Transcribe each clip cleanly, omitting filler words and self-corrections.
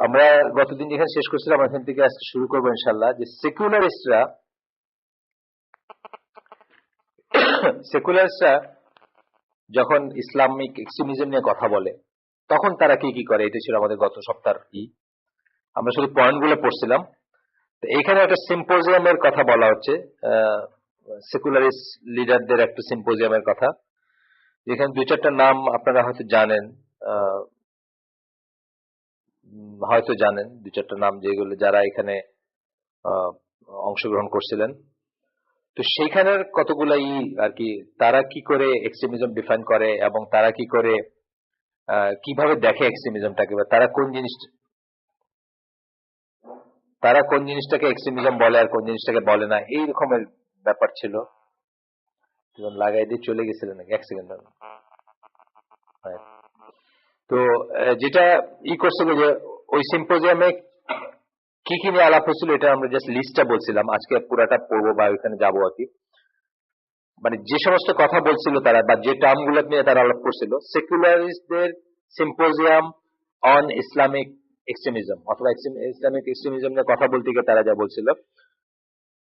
আমরা গতদিন যেখানে শেষ করছিলাম এখান থেকে আজকে শুরু করবো ইনশাল্লাহ। যে সেকুলারিস্টরা যখন ইসলামিক এক্সট্রিমিজম নিয়ে কথা বলে তখন তারা কি কি করে, এটা ছিল আমাদের গত সপ্তাহের আমরা শুধু পয়েন্টগুলো পড়ছিলাম। তো এখানে একটা সিম্পোজিয়ামের কথা বলা হচ্ছে, সেকুলারিস্ট লিডারদের একটা সিম্পোজিয়ামের কথা, যেখানে দুই চারটা নাম আপনারা হয়তো জানেন, দুই চারটা নাম যেগুলো যারা এখানে অংশগ্রহণ করছিলেন। তো সেইখানের কতগুলাই আর কি তারা কি করে এক্সট্রিমিজম ডিফাইন করে এবং তারা কি করে কিভাবে দেখে এক্সট্রিমিজমটাকে, বা তারা কোন জিনিসটাকে এক্সট্রিমিজম বলে আর কোন জিনিসটাকে বলে না, এই রকমের ব্যাপার ছিল। লাগাই দিয়ে চলে গেছিলেন নাকি? এক সেকেন্ড। তো যেটা করছিল যে ওই সিম্পোজিয়ামে কি কি নিয়ে আলাপ হচ্ছিল, এটা আমরা জাস্ট লিস্টটা বলছিলাম, আজকে পুরাটা পড়বো বা ওইখানে যাবো আর কি। মানে যে সমস্ত কথা বলছিল তারা বা যে টার্ম গুলো নিয়ে তারা আলাপ করছিল, সেকুলারিস্টদের সিম্পোজিয়াম অন ইসলামিক এক্সট্রিমিজম অথবা ইসলামিক এক্সট্রিমিজম নিয়ে কথা বলতে গিয়ে তারা যা বলছিল,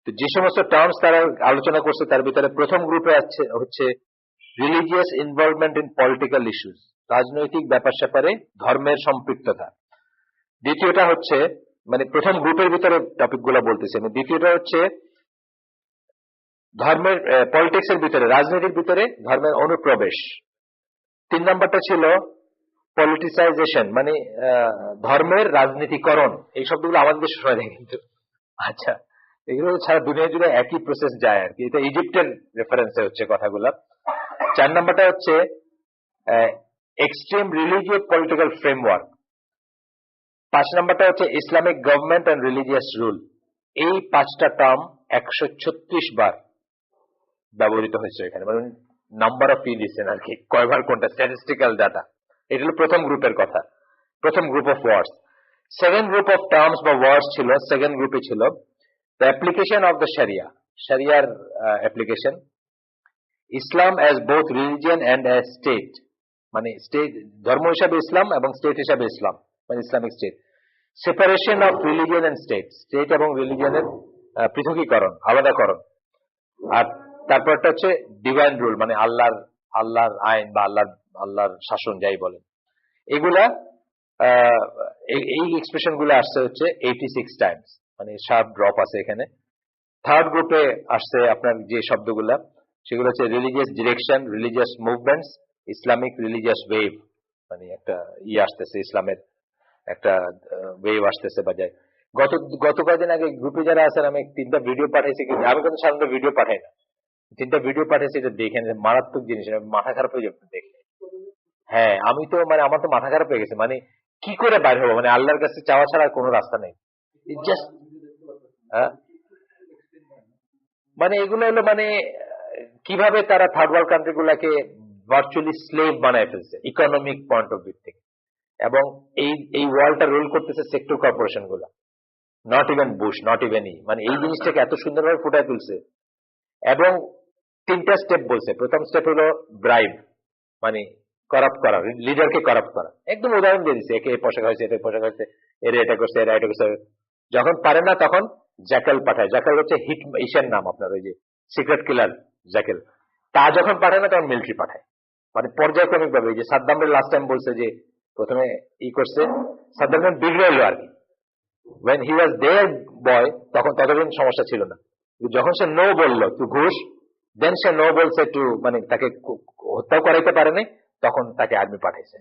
তো যে সমস্ত টার্মস তারা আলোচনা করছে তার ভিতরে প্রথম গ্রুপে হচ্ছে religious involvement in political issues, রাজনৈতিক ব্যাপার স্যাপারে ধর্মের সম্পৃক্ততা। দ্বিতীয়টা হচ্ছে, মানে প্রথম গ্রুপের ভিতরে টপিক গুলা বলতেছে, দ্বিতীয়টা হচ্ছে ধর্মের পলিটিক্স এর ভিতরে, রাজনীতির ভিতরে ধর্মের অনুপ্রবেশ। 3 নম্বরটা ছিল পলিটিসাইজেশন, মানে ধর্মের রাজনীতিকরণ। এই শব্দগুলো আমাদের দেশে শোনা যায় কিন্তু, আচ্ছা এগুলো সারা দুনিয়া জুড়ে একই প্রসেস যায় আর কি। এটা ইজিপ্টের রেফারেন্সে হচ্ছে কথাগুলা। 4 নম্বরটা হচ্ছে এক্সট্রিম রিলিজিয়াস পলিটিক্যাল ফ্রেমওয়ার্ক। 5 নম্বরটা হচ্ছে Islamic government and religious rule. এই 5টা টার্ম 136 বার ব্যবহৃত হয়েছে এখানে, মানে নাম্বার অফ দিচ্ছেন আর কি, কয়বার কোনটা, স্ট্যাটিস্টিক্যাল ডাটা। এটা হলো প্রথম গ্রুপের কথা, প্রথম group of words. Second group of terms বা ওয়ার্ডস ছিল, সেকেন্ড গ্রুপে ছিল দ্য অ্যাপ্লিকেশন অফ দ্য শরিয়ার application, Islam as both religion and as state, মানে স্টেট ধর্ম হিসাবে ইসলাম এবং স্টেট হিসাবে ইসলাম, মানে Islamic state. Separation of religion and state, state এবং রিলিজিয়নের পৃথকীকরণ, আলাদাকরণ। আর তারপরটা হচ্ছে ডিভাইন রুল, মানে আল্লাহর আইন বা আল্লাহর শাসন যাই বলেন। এগুলা এই এক্সপ্রেশন গুলো আসছে হচ্ছে 86 টাইমস, মানে শার্প ড্রপ আছে এখানে। থার্ড গ্রুপে আসছে আপনার যে শব্দগুলা, সেগুলো হচ্ছে religious direction, religious movements, Islamic religious wave, মানে একটা আসতেছে, ইসলামের একটা ওয়েভ আসতেছে বাজায়। গত কয়েকদিন আগে গ্রুপে যারা আছেন, আমি 3টা ভিডিও পাঠাইছি, কিন্তু আমি কিন্তু সাধারণত ভিডিও পাঠাই না, 3টা ভিডিও পাঠিয়েছি, এটা দেখেন, মারাত্মক জিনিস, মাথা খারাপ হয়ে যাবে দেখলে। হ্যাঁ, আমি তো মানে আমার তো মাথা খারাপ হয়ে গেছে, মানে কি করে বাইরে হবো, মানে আল্লাহর কাছে চাওয়া ছাড়া কোনো রাস্তা নেই। মানে এগুলো হলো মানে কিভাবে তারা থার্ড ওয়ার্ল্ড কান্ট্রি গুলাকে ভার্চুয়ালি স্লেভ বানায় ফেলছে ইকোনমিক পয়েন্ট অফ ভিউ থেকে, এবং এই ওয়ার্ল্ডটা রুল করতেছে সেক্টর কর্পোরেশন গুলা, not even Bush, not even মানে এই জিনিসটাকে এত সুন্দরভাবে ফুটায় তুলছে। এবং 3টা স্টেপ বলছে। প্রথম স্টেপ হলো ব্রাইব, মানে করাপ্ট করা, লিডারকে করাপ্ট করা। একদম উদাহরণ দিয়ে দিচ্ছে, একে পোশাক হয়েছে, এটা পোশাক হয়েছে, এরা এটা করছে, এরা এটা করছে। যখন পারে না তখন জ্যাকেল পাঠায়। জ্যাকেল হচ্ছে ইসের নাম, আপনার ওই যে সিক্রেট কিলার জ্যাকেল। তা যখন পাঠায় না তখন মিলিটারি পাঠায়, মানে পর্যায়ক্রমিক ভাবে। যে সাদ্দামের লাস্ট টাইম বলছে যে প্রথমে করছে, সাদ্দাম বিগড়ে এলো আর কি। when he was their boy, তখন ততদিন সমস্যা ছিল না। যখন সে নো বললো টু ঘুষ, দেন সে নো বলছে টু, মানে তাকে হত্যাও করাইতে পারেনি, তখন তাকে আর্মি পাঠাইছে।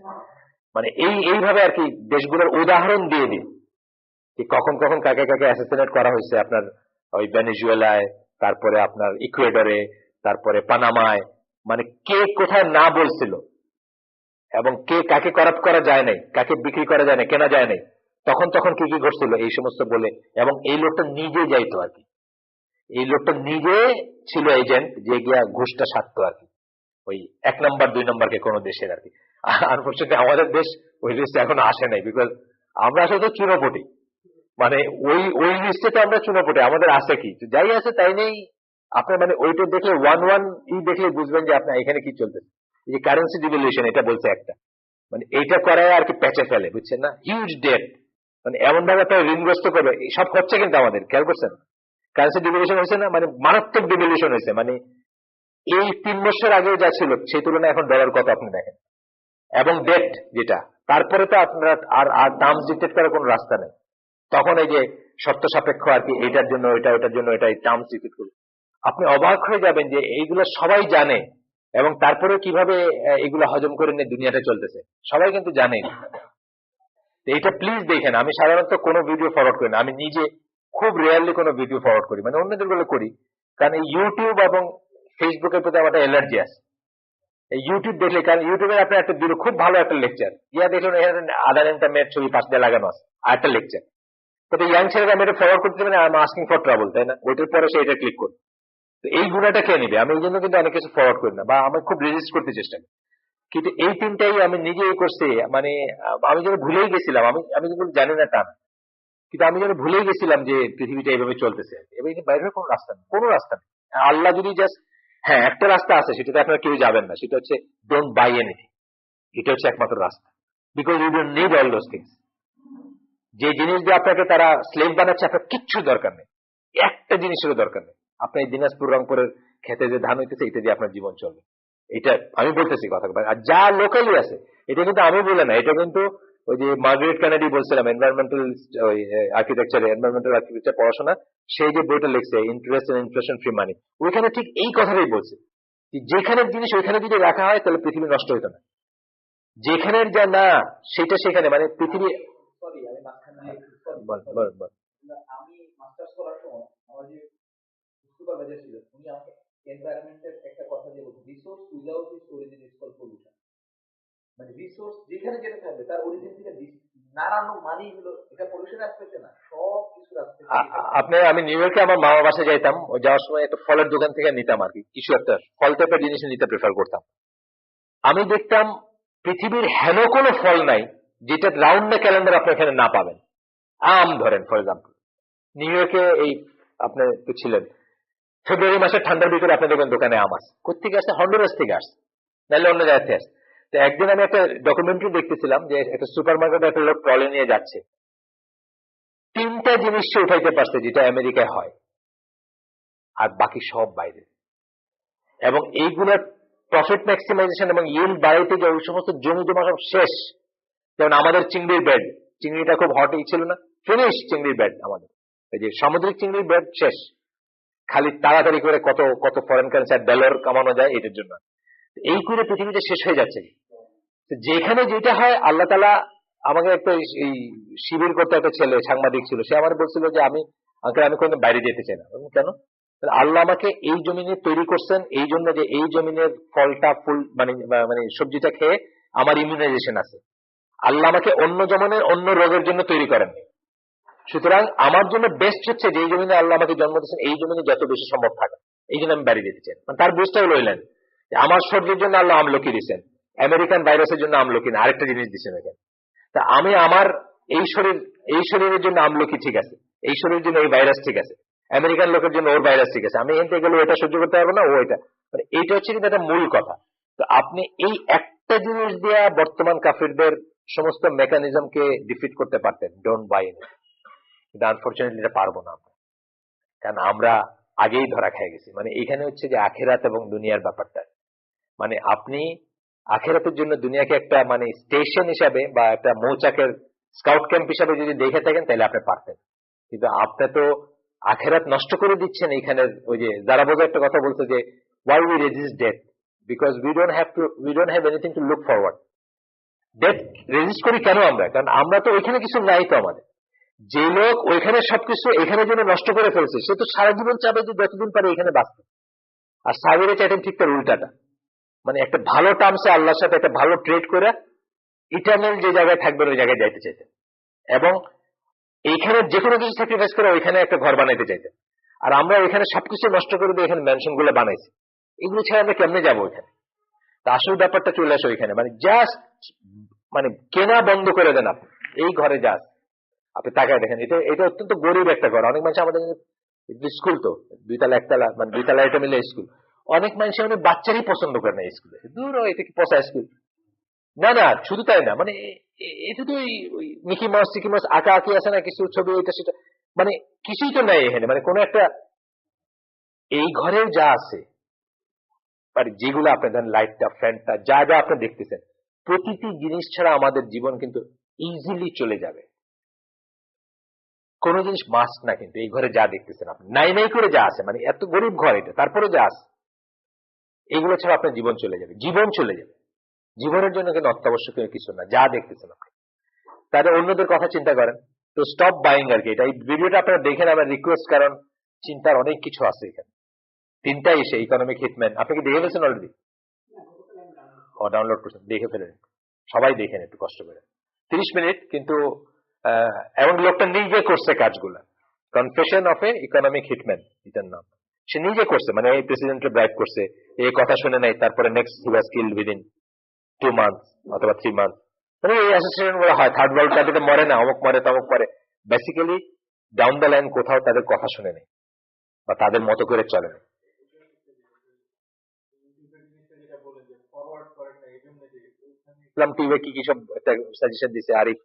মানে এইভাবে আর কি দেশগুলোর উদাহরণ দিয়ে দিন যে কখন কখন কাকে কাকে অ্যাসাসিনেট করা হয়েছে, আপনার ওই ভেনেজুয়েলায়, তারপরে আপনার ইকুয়েডরে, তারপরে পানামায়, মানে কে কোথায় না বলছিল এবং কে কাকে করাপ্ট করা যায় নাই, কাকে বিক্রি করা যায় না, কেনা যায় নাই, তখন কি কি ঘটছিল এই সমস্ত বলে। এবং এই লোকটা নিজে যাইতো আর কি, এই লোকটা নিজে ছিল এজেন্ট, যে গিয়া ঘুষটা সারতো আর কি, ওই 1 নম্বর 2 নম্বরকে কোনো দেশের আর কি। আনফরচুনেটলি আমাদের দেশ ওই লিস্টে এখন আসে নাই, বিকজ আমরা আসলে তো চুনোপটি, মানে ওই লিস্টে তো আমরা চুনোপটি, আমাদের আছে কি, যাই আছে তাই নেই। আপনার মানে ওইটা দেখলে 1-1 দেখলে বুঝবেন যে আপনার এখানে কি চলতেছে। এই যে কারেন্সি ডিভ্যালুয়েশন, এটা বলছে একটা, মানে এইটা করায় আর কি প্যাচে ফেলে, বুঝছেন না, হিউজ ডেট, মানে এমন ভাবে আপনার ঋণগ্রস্ত করবে, সব হচ্ছে কিন্তু আমাদের, খেয়াল করছেন কারেন্সি ডিভ্যালুয়েশন হয়েছে না, মানে মারাত্মক ডিভ্যালুয়েশন হয়েছে, মানে এই 3 বছর আগেও যা ছিল সেই তুলনায় এখন ডলার কত আপনি দেখেন, এবং ডেট যেটা, তারপরে তো আপনারা আর টার্মস ডিক্টেট করার কোনো রাস্তা নেই। তখন এই যে শর্ত সাপেক্ষ আর কি, এটার জন্য এটা, ওটার জন্য এটা, টার্মস ডিক্টেট করবে, আপনি অবাক হয়ে যাবেন যে এইগুলো সবাই জানে, এবং তারপরে কিভাবে এগুলো হজম করে নিয়ে দুনিয়াটা চলতেছে সবাই কিন্তু জানে। এটা প্লিজ দেখেন, আমি সাধারণত কোনো ভিডিও ফরওয়ার্ড করি না, আমি নিজে খুব রেয়ারলি কোনো ভিডিও ফরওয়ার্ড করি, মানে অন্যদের গুলো করি, কারণ এই ইউটিউব এবং ফেসবুকের প্রতি আমার একটা অ্যালার্জি আছে। এই ইউটিউব দেখলে, কারণ ইউটিউবে আপনার একটা ভিডিও খুব ভালো একটা লেকচার, দেখুন এখানে আদার মেয়ের ছবি পাশ দিয়ে লাগানো আছে, আর একটা লেকচার, তবে ইয়াং ছেলেরা আমি এটা ফরওয়ার্ড করতে পারি, I am asking for trouble, তাই না? ওইটার পরে সে এটা ক্লিক করবে, তো এই গুণাটা খেয়ে নিবে, আমি এই জন্য কিন্তু অনেক কিছু ফরওয়ার্ড করি না, বা আমি খুব রেজিস্ট করতে চেষ্টা করি। কিন্তু এই তিনটাই আমি নিজেই করছি, মানে আমি যেন ভুলেই গেছিলাম, আমি কিন্তু জানি না তা না, কিন্তু আমি যেন ভুলেই গেছিলাম যে পৃথিবীটা এইভাবে চলতেছে, এবার বাইরের কোনো রাস্তা নেই, কোনো রাস্তা নেই। আল্লাহ যদি জাস্ট, হ্যাঁ একটা রাস্তা আছে, সেটাতে আপনারা কেউ যাবেন না, সেটা হচ্ছে ডোন্ট বাই এনিথিং, এটা হচ্ছে একমাত্র রাস্তা, because you don't need all those things. যে জিনিস দিয়ে আপনাকে তারা স্লেভ বানাচ্ছে, আপনার কিচ্ছু দরকার নেই, একটা জিনিসেরও দরকার নেই। আপনার এই দিনাজপুর রংপুরের খেতে যে ধান হইতেছে, এটা দিয়ে আপনার জীবন চলবে, এটা আমি বলতেছি কথা। আর যা লোকালি আছে, এটা কিন্তু আমি বলে না, এটা কিন্তু ওই যে মার্গারেট কেনেডি বলছিলাম, এনভায়রনমেন্টাল আর্কিটেকচার পড়াশোনা, সেই যে বইটা লিখছে ইন্টারেস্ট ইন ইনফ্লেশন ফ্রি মানি, ওইখানে ঠিক এই কথাটাই বলছে, যেখানে জিনিস ওইখানে যদি রাখা হয় তাহলে পৃথিবী নষ্ট হইতো না, যেখানের যা না সেটা সেখানে, মানে পৃথিবী। সরি আমি মাঝখানে বল। আমি মাস্টার্স করার সময় আমার যে সুপারভাইজার ছিল, উনি আমাকে এনভায়রনমেন্টের একটা কথা দিয়ে বলতেন, resource without its origin is called pollution. মানে রিসোর্স যেখানে যেটা থাকবে তার অরিজিন থেকে নাড়ানো মানেই হলো এটা পলিউশন অ্যাসপেক্টে না, সব কিছু আপনি। আমি নিউ ইয়র্কে আমার মামা বাসায় যাইতাম, ওই যাওয়ার সময় একটা ফলের দোকান থেকে নিতাম আর কি, কিছু একটা ফল টাইপের জিনিস নিতে প্রেফার করতাম। আমি দেখতাম পৃথিবীর হেন কোনো ফল নাই যেটা রাউন্ড না ক্যালেন্ডার আপনি এখানে না পাবেন। আম ধরেন ফর এক্সাম্পল, নিউ ইয়র্কে এই আপনি তো ছিলেন, ফেব্রুয়ারি মাসের ঠান্ডার ভিতরে আপনি দেখবেন দোকানে আম আছে, কোথেকে আসছে? হন্ডুরাস থেকে আসছে, নাহলে অন্য জায়গা থেকে আসছে। তো একদিন আমি একটা ডকুমেন্টারি দেখতেছিলাম যে একটা সুপার মার্কেটে একটা লোক ট্রলি নিয়ে যাচ্ছে, 3টা জিনিস সে উঠাইতে পারছে যেটা আমেরিকায় হয়, আর বাকি সব বাইরে। এবং এইগুলোর প্রফিট ম্যাক্সিমাইজেশন এবং ইল্ড বাড়াইতে গিয়ে ওই সমস্ত জমি জমা সব শেষ। যেমন আমাদের চিংড়ির বেড, চিংড়িটা খুব হটই ছিল না, ফিনিশ চিংড়ির বেড, আমাদের এই যে সামুদ্রিক চিংড়ির বেড শেষ, খালি তাড়াতাড়ি করে কত কত ফরেন কারেন্সি আর ডলার কামানো যায় এটার জন্য। এই করে পৃথিবীতে শেষ হয়ে যাচ্ছে। যেখানে যেটা হয়, আল্লাহ তাআলা আমাকে একটা এই শিবির করতে একটা ছেলে সাংবাদিক ছিল, সে আমার বলছিল যে আমি কোনো বাইরে যেতে চাই না। কেন? আল্লাহ আমাকে এই জমিনে তৈরি করছেন এই জন্য যে এই জমিনের ফলটা ফুল মানে মানে সবজিটা খেয়ে আমার ইমিউনাইজেশন আছে। আল্লাহ আমাকে অন্য জমিনের অন্য রোগের জন্য তৈরি করেননি। সুতরাং আমার জন্য বেস্ট হচ্ছে যে এই জমিনে আল্লাহ আমাকে জন্ম দিয়েছেন, এই জমিনে যত বেশি সম্ভব থাকা, এই জন্য আমি বাইরে যেতে চাই। তার বুঝটাই লইলেন যে আমার শরীরের জন্য আল্লাহ আমলকি দিচ্ছেন, আমেরিকান ভাইরাসের জন্য আমলকি না, আরেকটা জিনিস দিচ্ছেন এখানে। তা আমি আমার এই শরীরের জন্য আমলকি ঠিক আছে, এই শরীরের জন্য এই ভাইরাস ঠিক আছে, আমেরিকান লোকের জন্য ওর ভাইরাস ঠিক আছে, আমি এনতে গেলে এটা সহ্য করতে পারবো না, ও এটা, মানে এইটা হচ্ছে কিন্তু একটা মূল কথা। তো আপনি এই একটা জিনিস দিয়ে বর্তমান কাফিরদের সমস্ত মেকানিজমকে ডিফিট করতে পারতেন, ডোন্ট বাই ইট। কিন্তু আনফরচুনেটলি এটা পারবো না আমরা, কারণ আমরা আগেই ধরা খেয়ে গেছি। মানে এখানে হচ্ছে যে আখেরাত এবং দুনিয়ার ব্যাপারটা, মানে আপনি আখেরাতের জন্য দুনিয়াকে একটা মানে স্টেশন হিসাবে বা একটা মৌচাকের স্কাউট ক্যাম্প হিসাবে যদি দেখে থাকেন তাহলে আপনি পারতেন, কিন্তু আপনি তো আখেরাত নষ্ট করে দিচ্ছেন। এইখানের ওই যে যারা বোঝা একটা কথা বলছে যে why we resist death, because we don't have anything to look forward. Death resist করি কেন আমরা? কারণ আমরা তো ওইখানে কিছু নাই। তো আমাদের যে লোক ওইখানে সবকিছু এখানে জন্য নষ্ট করে ফেলছে, সে তো সারা জীবন চাবে যে যতদিন পারে এখানে বাঁচতে। আর সাবিরে চাইতেন ঠিক তার উল্টাটা, মানে একটা ভালো টার্মসে আল্লাহর সাথে একটা ভালো ট্রেড করে ইটারনাল যে জায়গায় থাকবেন ওই জায়গায় যাইতে চাইতেন, এবং এইখানে যে কোনো কিছু স্যাক্রিফাইস করে ওইখানে একটা ঘর বানাইতে চাইতেন। আর আমরা ওইখানে সবকিছু নষ্ট করে দিয়ে এখানে ম্যানশন গুলো বানাইছি, এগুলো ছাড়া আমরা কেমনে যাবো ওইখানে? তা আসল ব্যাপারটা চলে আসে ওইখানে, মানে জাস্ট মানে কেনা বন্ধ করে দেন আপনি, এই ঘরে যাস আপনি তাকায় দেখেন, এটা অত্যন্ত গরিব একটা ঘর। অনেক মানুষ আমাদের স্কুল তো 2 তলা 1 তলা, মানে 2 তলা এটা মিলে স্কুল, অনেক মানুষ আমাদের বাচ্চারই পছন্দ করে না স্কুলে, দূর এটা কি পচা স্কুল, না না, শুধু তাই না, মানে এটা তো ওই মিকি মাউস টিকি মাউস আঁকা আঁকি আছে না, কিছু ছবি এটা সেটা, মানে কিছুই তো নাই এখানে, মানে কোনো একটা এই ঘরে যা আছে, মানে যেগুলো আপনি ধরেন লাইটটা ফ্যানটা যা যা আপনি দেখতেছেন, প্রতিটি জিনিস ছাড়া আমাদের জীবন কিন্তু ইজিলি চলে যাবে। কোন জিনিস মাস্ট না, কিন্তু এই ঘরে যা দেখতেছেন আপনি নাই নাই করে যা আছে, মানে এত গরিব ঘর এটা, তারপরে যা আছে এগুলো ছাড়া আপনার জীবন চলে যাবে, জীবন চলে যাবে। জীবনের জন্য কিন্তু অত্যাবশ্যকীয় কিছু না যা দেখতেছেন আপনি। তাহলে অন্যদের কথা চিন্তা করেন, তো স্টপ বাইং আর কি। এটা এই ভিডিওটা আপনারা দেখেন আমার রিকোয়েস্ট, কারণ চিন্তার অনেক কিছু আছে এখানে। তিনটাই এসে ইকোনমিক হিটম্যান, আপনি কি দেখে ফেলেছেন অলরেডি? ডাউনলোড করছেন, দেখে ফেলেন, সবাই দেখেন একটু কষ্ট করে, 30 মিনিট কিন্তু। এবং লোকটা নিজে করছে কাজগুলা, confession of A economic hitman এটার নাম। সে নিজে করছে, মানে এই প্রেসিডেন্টকে ব্রাইব করছে, এই কথা শুনে নাই, তারপরে next he was killed within 2 months অথবা 3 মান্থস। মানে এই অ্যাসোসিয়েশন গুলো হয়, থার্ড ওয়ার্ল্ড কান্ট্রিতে মরে না, অমুক মরে তমুক মরে, বেসিক্যালি ডাউন দ্য লাইন কোথাও তাদের কথা শুনে নেই বা তাদের মতো করে চলে না। ইসলাম টিউবে কি কি সব সাজেশন দিছে আরিফ,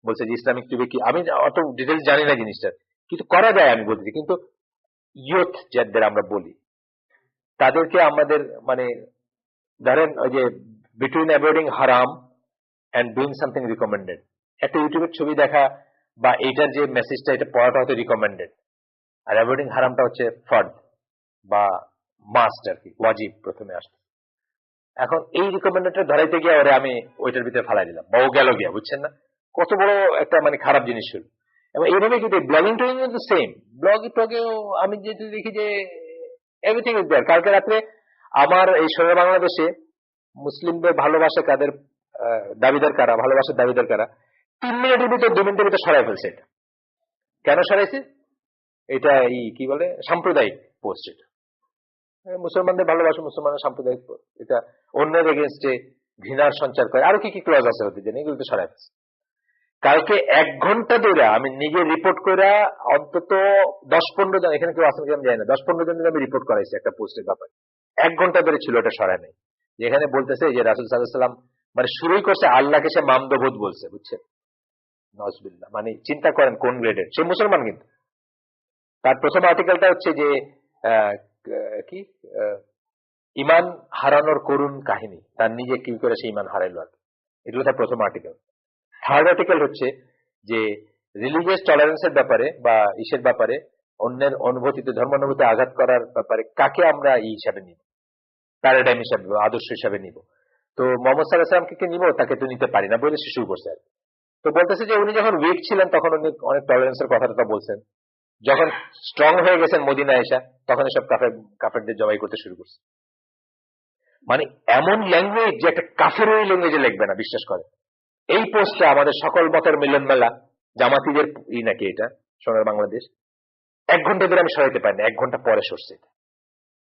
বলছে যে ইসলামিক টিউবে কি, আমি অত ডিটেলস জানি না জিনিসটা, কিন্তু করা যায় আমি বলতেছি। কিন্তু ইয়ুথ যাদের আমরা বলি তাদেরকে আমাদের, মানে ধরেন ওই যে বিটুইন অ্যাভয়েডিং হারাম অ্যান্ড ডুইং সামথিং রিকমেন্ডেড, একটা ইউটিউবের ছবি দেখা বা এইটার যে মেসেজটা, এটা পড়াটা হয়তো রিকমেন্ডেড, আর অ্যাভয়েডিং হারামটা হচ্ছে ফর্ড বা মাস্ট আর কি, ওয়াজিব প্রথমে আসবে। এখন এই রিকমেন্ডেডটা ধরাইতে গিয়ে ওরে আমি ওইটার ভিতরে ফালাই দিলাম, বা ও গেল গিয়া, বুঝছেন না কত বড় একটা মানে খারাপ জিনিস ছিল। এবং এইভাবে কিন্তু ব্লগিং টগিং কিন্তু সেম, ব্লগ টগেও আমি যেটা দেখি যে এভরিথিং ইজ দেয়ার। কালকে রাত্রে আমার এই সোনার বাংলাদেশে মুসলিমদের ভালোবাসা কাদের দাবিদার কারা, ভালোবাসার দাবিদার কারা, 3 মিনিটের ভিতর 2 মিনিটের ভিতর সরাই ফেলছে। এটা কেন সরাইছে? এটা এই কি বলে সাম্প্রদায়িক পোস্ট, এটা মুসলমানদের ভালোবাসা, মুসলমানের সাম্প্রদায়িক পোস্ট, এটা অন্যের এগেনস্টে ঘৃণার সঞ্চার করে, আরো কি কি ক্লজ আছে হতে জানি, এগুলো তো সরাই ফেলছে। কালকে 1 ঘন্টা ধরে আমি নিজে রিপোর্ট করে অন্তত 10-15 জন, এখানে কেউ আসেন কি আমি জানি না, 10-15 জনের আমি রিপোর্ট করাইছি একটা পোস্টের ব্যাপারে। 1 ঘন্টা ধরে ছিল, এটা সরাই নাই। যেখানে বলতেছে যে রাসূল সাল্লাল্লাহু আলাইহি ওয়াসাল্লাম মানে শুরুই করছে আল্লাহকে সে মামদভূত বলছে, বুঝছেন, নাউজুবিল্লাহ। মানে চিন্তা করেন কোন গ্রেডের সে মুসলমান। কিন্তু তার প্রথম আর্টিকেলটা হচ্ছে যে কি ইমান হারানোর করুণ কাহিনী, তার নিজে কি করে সে ইমান হারাইলো আর কি, এগুলো তার প্রথম আর্টিকেল। থার্ড আর্টিকেল হচ্ছে যে রিলিজিয়াস টলারেন্সের ব্যাপারে বা ইসের ব্যাপারে, অন্যের অনুভূতিতে, ধর্মানুভূতি আঘাত করার ব্যাপারে কাকে আমরা এই হিসাবে নিব, প্যারাডাইম হিসাবে, আদর্শ হিসাবে নিব। তো মোহাম্মদ সাল্লাল্লাহু আলাইহি ওয়াসাল্লামকে নিব, তাকে তো নিতে পারি না বলে সে শুরু করছে আর কি। তো বলতেছে যে উনি যখন উইক ছিলেন তখন উনি অনেক টলারেন্সের কথা বলছেন, যখন স্ট্রং হয়ে গেছেন মদিনা এসা, তখন এসব কাফেরদের জবাই করতে শুরু করছে। মানে এমন ল্যাঙ্গুয়েজ যে একটা কাফের ওই ল্যাঙ্গুয়েজে লিখবে না, বিশ্বাস করে। এই পোস্টটা আমাদের সকল মতের মিলন মেলা জামাতিদের নাকি এটা সোনার বাংলাদেশ, 1 ঘন্টা ধরে আমি সরাইতে পারিনি, 1 ঘন্টা পরে সরছে।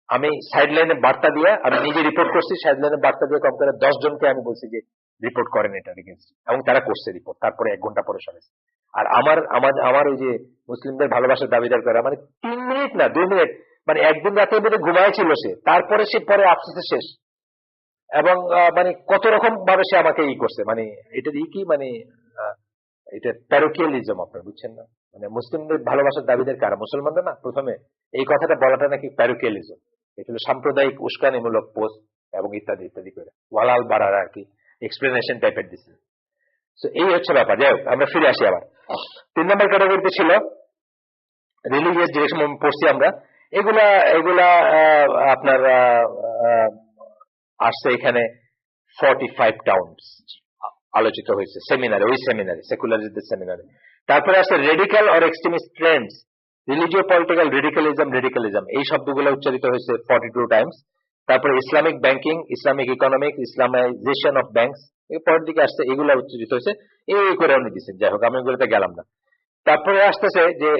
আমি সাইডলাইনে বার্তা দিয়ে, আমি নিজে রিপোর্ট করছি, সাইডলাইনে বার্তা দিয়ে কম করে 10 জনকে আমি বলছি যে রিপোর্ট করেন এটা এগেইনস্ট, এবং তারা করছে রিপোর্ট, তারপরে 1 ঘন্টা পরে সরেছে। আর আমার ওই যে মুসলিমদের ভালোবাসার দাবিদার করা, মানে 3 মিনিট না 2 মিনিট, মানে একদিন রাতের মধ্যে ঘুমাইছিল সে, তারপরে সে পরে আফসোসে শেষ। এবং মানে কত রকম ভাবে সে আমাকে করছে, মানে এটা কি মানে এটা প্যারোকিয়ালিজম, আপনার বুঝছেন না, মানে মুসলিমদের ভালোবাসার দাবিদের কারা, মুসলমানরা না। প্রথমে এই কথাটা বলাটা নাকি প্যারোকিয়ালিজম, এটা হলো সাম্প্রদায়িক উস্কানিমূলক পোস্ট এবং ইত্যাদি ইত্যাদি করে ওয়ালাল বাড়ার আর কি এক্সপ্লেনেশন টাইপের দিচ্ছে। তো এই হচ্ছে ব্যাপার। যাই হোক, আমরা ফিরে আসি আবার। 3 নম্বর ক্যাটাগরিতে ছিল রিলিজিয়াস ডিরেকশন পড়ছি আমরা। এগুলা এগুলা আপনার আসছে এখানে 45 টাউন্স আলোচিত হয়েছে সেমিনারে, ওই সেমিনারে, সেকুলারিস্টদের সেমিনারে। তারপরে আসছে radical or extremist trends, religio political radicalism, এই শব্দগুলো উচ্চারিত হয়েছে 42 টাইমস। তারপরে Islamic banking, Islamic economics, Islamization of banks, এই পরের দিকে আসছে, এগুলো উচ্চারিত হয়েছে। এই করে উনি দিচ্ছেন, যাই হোক আমি এগুলোতে গেলাম না। তারপরে আসতেছে যে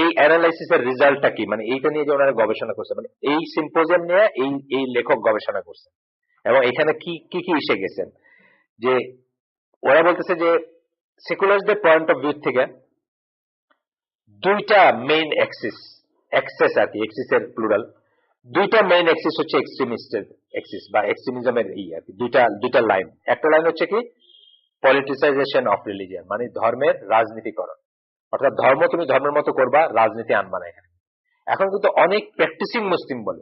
এই অ্যানালাইসিসের রেজাল্টটা কি, মানে এইটা নিয়ে যে ওনারা গবেষণা করছে, মানে এই সিম্পোজিয়াম নিয়ে এই লেখক গবেষণা করছেন, এবং এখানে কি কি কি এসে গেছেন। যে ওরা বলতেছে যে সেকুলারদের পয়েন্ট অফ ভিউ থেকে 2টা মেইন অ্যাক্সিস আর কি, অ্যাক্সিসের প্লুরাল, 2টা মেইন অ্যাক্সিস হচ্ছে এক্সট্রিমিস্টের, এক্সিস বা এক্সট্রিমিজমের আর কি দুইটা লাইন। একটা লাইন হচ্ছে কি পলিটিসাইজেশন অফ রিলিজিয়ন, মানে ধর্মের রাজনীতিকরণ, অর্থাৎ ধর্ম তুমি ধর্মের মতো করবা, রাজনীতি আনবা না এখানে। এখন কিন্তু অনেক প্র্যাকটিসিং মুসলিম বলে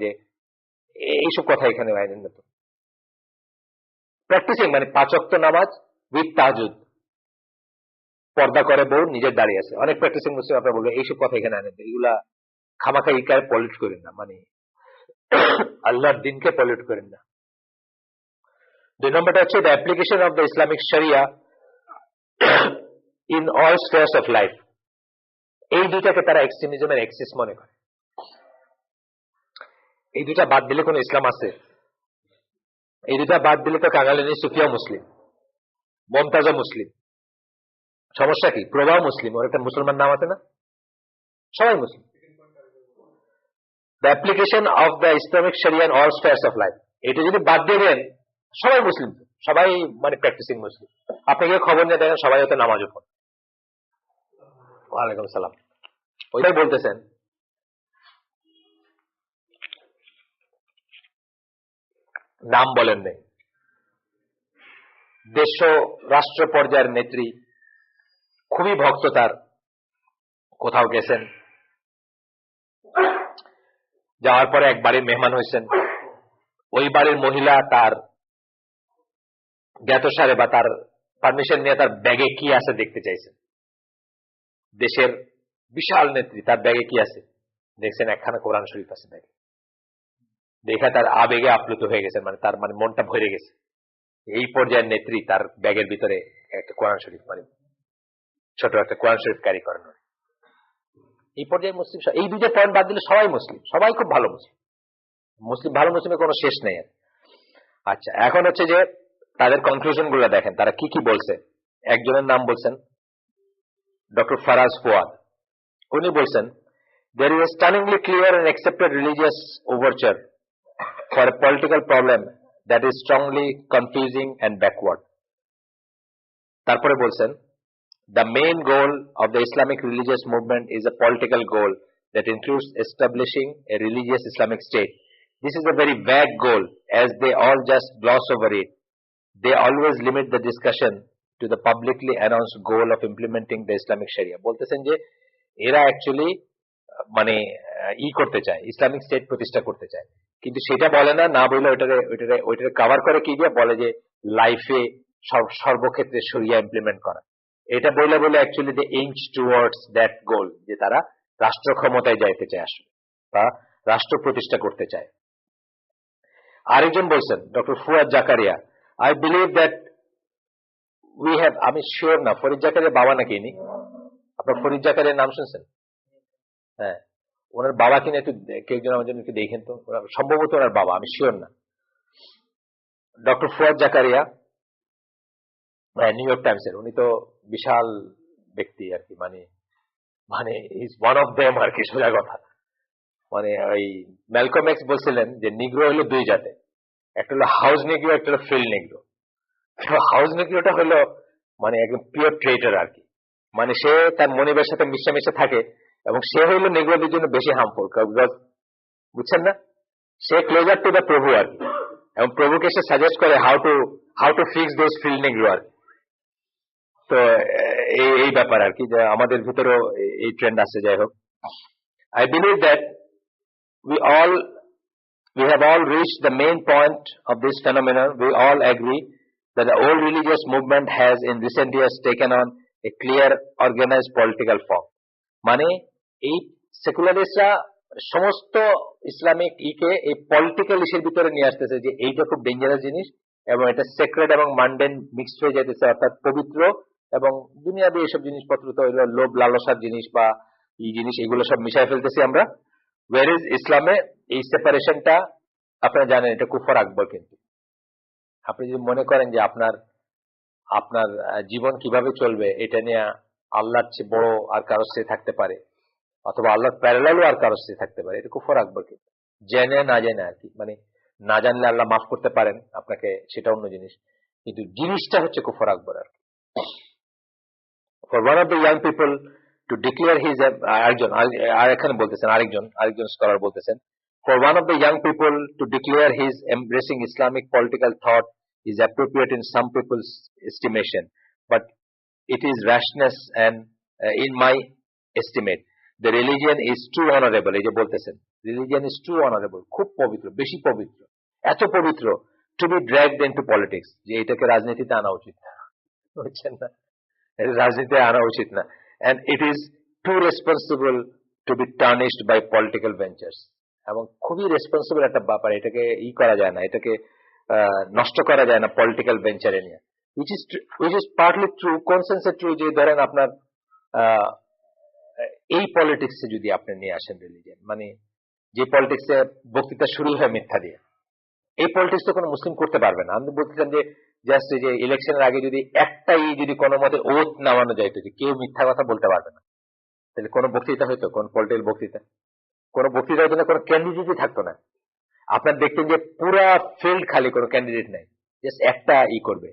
যে এইসব কথা এখানে আইনের না। তো প্র্যাকটিসিং মানে 5 ওয়াক্ত নামাজ উইথ তাহাজ্জুদ, পর্দা করে বউ নিজের দাঁড়িয়ে আছে, অনেক প্র্যাকটিসিং মুসলিম আপনারা বলবে এইসব কথা এখানে আনেন, এগুলা খামাখা ইকার পলিট করেন না, মানে আল্লাহর দিনকে পলিট করেন না। 2 নম্বরটা হচ্ছে the application of the Islamic Sharia in all spheres of life. এই দুইটাকে তারা এক্সট্রিমিজমের এক্সিস মনে করে। এই দুইটা বাদ দিলে কোন ইসলাম আছে? এই দুইটা বাদ দিলে তো কাঙালিনী সুফিয়া মুসলিম, মমতাজা মুসলিম, সমস্যা কি? প্রবাহ মুসলিম, ওর একটা মুসলমান নাম আছে না? সবাই মুসলিম। The application of the Islamic Sharia in all spheres of life, এটা যদি বাদ দিয়ে দেন সবাই মুসলিম, সবাই মানে প্র্যাকটিসিং মুসলিম। আপনি গিয়ে খবর নিয়ে দেখেন সবাই হয়তো নামাজও পড়ে। ওয়ালাইকুম সালাম। ওইটাই বলতেছেন নাম বলেন নেই, দেশ রাষ্ট্র পর্যায়ের নেত্রী, খুবই ভক্ত তার, কোথাও গেছেন, যাওয়ার পরে এক বাড়ির মেহমান হয়েছেন, ওই বাড়ির মহিলা তার জ্ঞাতসারে বা তার পারমিশন নিয়ে তার ব্যাগে কি আছে দেখতে চাইছেন। দেশের বিশাল নেত্রী, তার ব্যাগে কি আছে দেখছেন, একখানা কোরআন শরীফ আছে ব্যাগে। দেখে তার আবেগে আপ্লুত হয়ে গেছেন, মানে তার মানে মনটা ভরে গেছে। এই পর্যায়ের নেত্রী তার ব্যাগের ভিতরে একটা কোরআন শরীফ, মানে ছোট একটা কোরআন শরীফ ক্যারি করেন। এই পর্যায়ে মুসলিম, এই দুইটা পয়েন্ট বাদ দিলে সবাই মুসলিম, সবাই খুব ভালো মুসলিম। ভালো মুসলিমের কোনো শেষ নেই। আচ্ছা, এখন হচ্ছে যে তাদের কনক্লুশন গুলো দেখেন, তারা কি কি বলছে। একজনের নাম বলছেন ডক্টর ফারাজ ফুয়াদ। উনি বলছেন there is a stunningly clear and accepted religious overture for a political problem that is strongly confusing and backward. তারপরে বলছেন the main goal of the Islamic religious movement is a political goal that includes establishing a religious Islamic state. This is a very vague goal as they all just gloss over it. They always limit the discussion to the publicly announced goal of implementing the Islamic Sharia. বলতেছেন যে এরা actually মানে করতে চায়, Islamic state প্রতিষ্ঠা করতে চায়, কিন্তু সেটা বলে না বলে ওইটারে কভার করে কি দিয়ে বলে যে লাইফে সর্বক্ষেত্রে শরিয়া ইমপ্লিমেন্ট করা। এটা বলে actually they inch towards that goal, যে তারা রাষ্ট্র ক্ষমতায় যাইতে চায় আসলে, বা রাষ্ট্র প্রতিষ্ঠা করতে চায়। আরেকজন বলছেন doctor Fuad Zakaria, I believe that we have, আমি শিওর না ফরিদ জাকারিয়া বাবা নাকি ইনি, আপনার ফরিদ জাকারিয়ার নাম শুনছেন? হ্যাঁ, ওনার বাবা কিনা একটু কেউ জন আমার জন্য একটু দেখেন তো, সম্ভবত ওনার বাবা, আমি শিওর না। Doctor Fuad Zakaria new York Times এর, উনি তো বিশাল ব্যক্তি আর কি, মানে is one of them are কি, সোজা কথা। মানে ওই ম্যালকম এক্স বলছিলেন যে নিগ্রো হলো 2 জাতে, একটা হলো হাউস নিগ্রো, একটা হলো ফিল্ড নিগ্রো। হাউস নিগ্রোটা হলো মানে একদম পিওর ট্রেটার আর কি, মানে সে তার মনিবের সাথে মিশে থাকে, এবং সে হইল নেগ্রোদের জন্য বেশি হার্মফুল, বুঝছেন না? সে ক্লোজার টু দ্য প্রভু আর কি, এবং প্রভুকে সে সাজেস্ট করে how to fix those field negro আর কি। তো এই ব্যাপার আর কি, যে আমাদের ভিতরেও এই ট্রেন্ড আছে। যাই হোক, I believe that we have all reached the main point of this phenomenon. We all agree that the old religious movement has in recent years taken on a clear organized political form. মানে এই সেকুলারিস্টরা সমস্ত Islamic এই political ইস্যুর ভিতরে নিয়ে আসতেছে যে এইটা খুব ডেঞ্জারাস জিনিস, এবং এটা সেক্রেট এবং মান্ডেন মিক্সড হয়ে যেতেছে, অর্থাৎ পবিত্র এবং দুনিয়াবি এসব জিনিসপত্র তো লোভ লালসার জিনিস বা এই জিনিস, এগুলো সব মিশাই ফেলতেছি আমরা। ওয়ারেজ ইসলামে এই সেপারেশনটা আপনারা জানেন, এটা কুফর আকবর। কিন্তু আপনি যদি মনে করেন যে আপনার জীবন কিভাবে চলবে এটা নিয়ে আল্লাহর চেয়ে বড় আর কারোর চেয়ে থাকতে পারে, অথবা আল্লাহর প্যারালালও আর কারোর চেয়ে থাকতে পারে, এটা কুফর আকবর। কিন্তু জেনে না জেনে আর কি, মানে না জানলে আল্লাহ মাফ করতে পারেন আপনাকে, সেটা অন্য জিনিস, কিন্তু জিনিসটা হচ্ছে কুফর আকবর আর কি। For one of the young people to declare his, এখানে বলতেছেন আরেকজন স্কলার বলতেছেন For one of the young people to declare his embracing Islamic political thought is appropriate in some people's estimation, but it is rashness and in my estimate, the religion is too honorable. এই যে বলতেছেন, religion is too honorable, খুব পবিত্র, বেশি পবিত্র, এত পবিত্র, to be dragged into politics, যে এটাকে রাজনীতিতে আনা উচিত না, বুঝছেন না, এটা রাজনীতিতে আনা উচিত না, and it is too responsible to be tarnished by political ventures. এবং খুবই রেসপন্সিবল একটা ব্যাপার, এটাকে করা যায় না, এটাকে নষ্ট করা যায় না পলিটিক্যাল ভেঞ্চারে নিয়ে, which is partly true, কোন সেন্সে ট্রু, যে ধরেন আপনার এই পলিটিক্সে যদি আপনি নিয়ে আসেন রিলিজিয়ন, মানে যে পলিটিক্সে বক্তৃতা শুরু হয় মিথ্যা দিয়ে, এই পলিটিক্স তো কোনো মুসলিম করতে পারবে না। আমি বলতেছেন যে জাস্ট যে ইলেকশনের আগে যদি একটাই যদি কোনো মতে ওথ নামানো যাইতো যে কেউ মিথ্যা কথা বলতে পারবে না, তাহলে কোনো বক্তৃতা হইতো, কোন পলিটিক্যাল বক্তৃতা, কোনো বক্তৃতার জন্য কোনো ক্যান্ডিডেটই থাকতো না। আপনার দেখতেন যে পুরা ফিল্ড খালি, কোনো ক্যান্ডিডেট নাই, জাস্ট একটা করবে,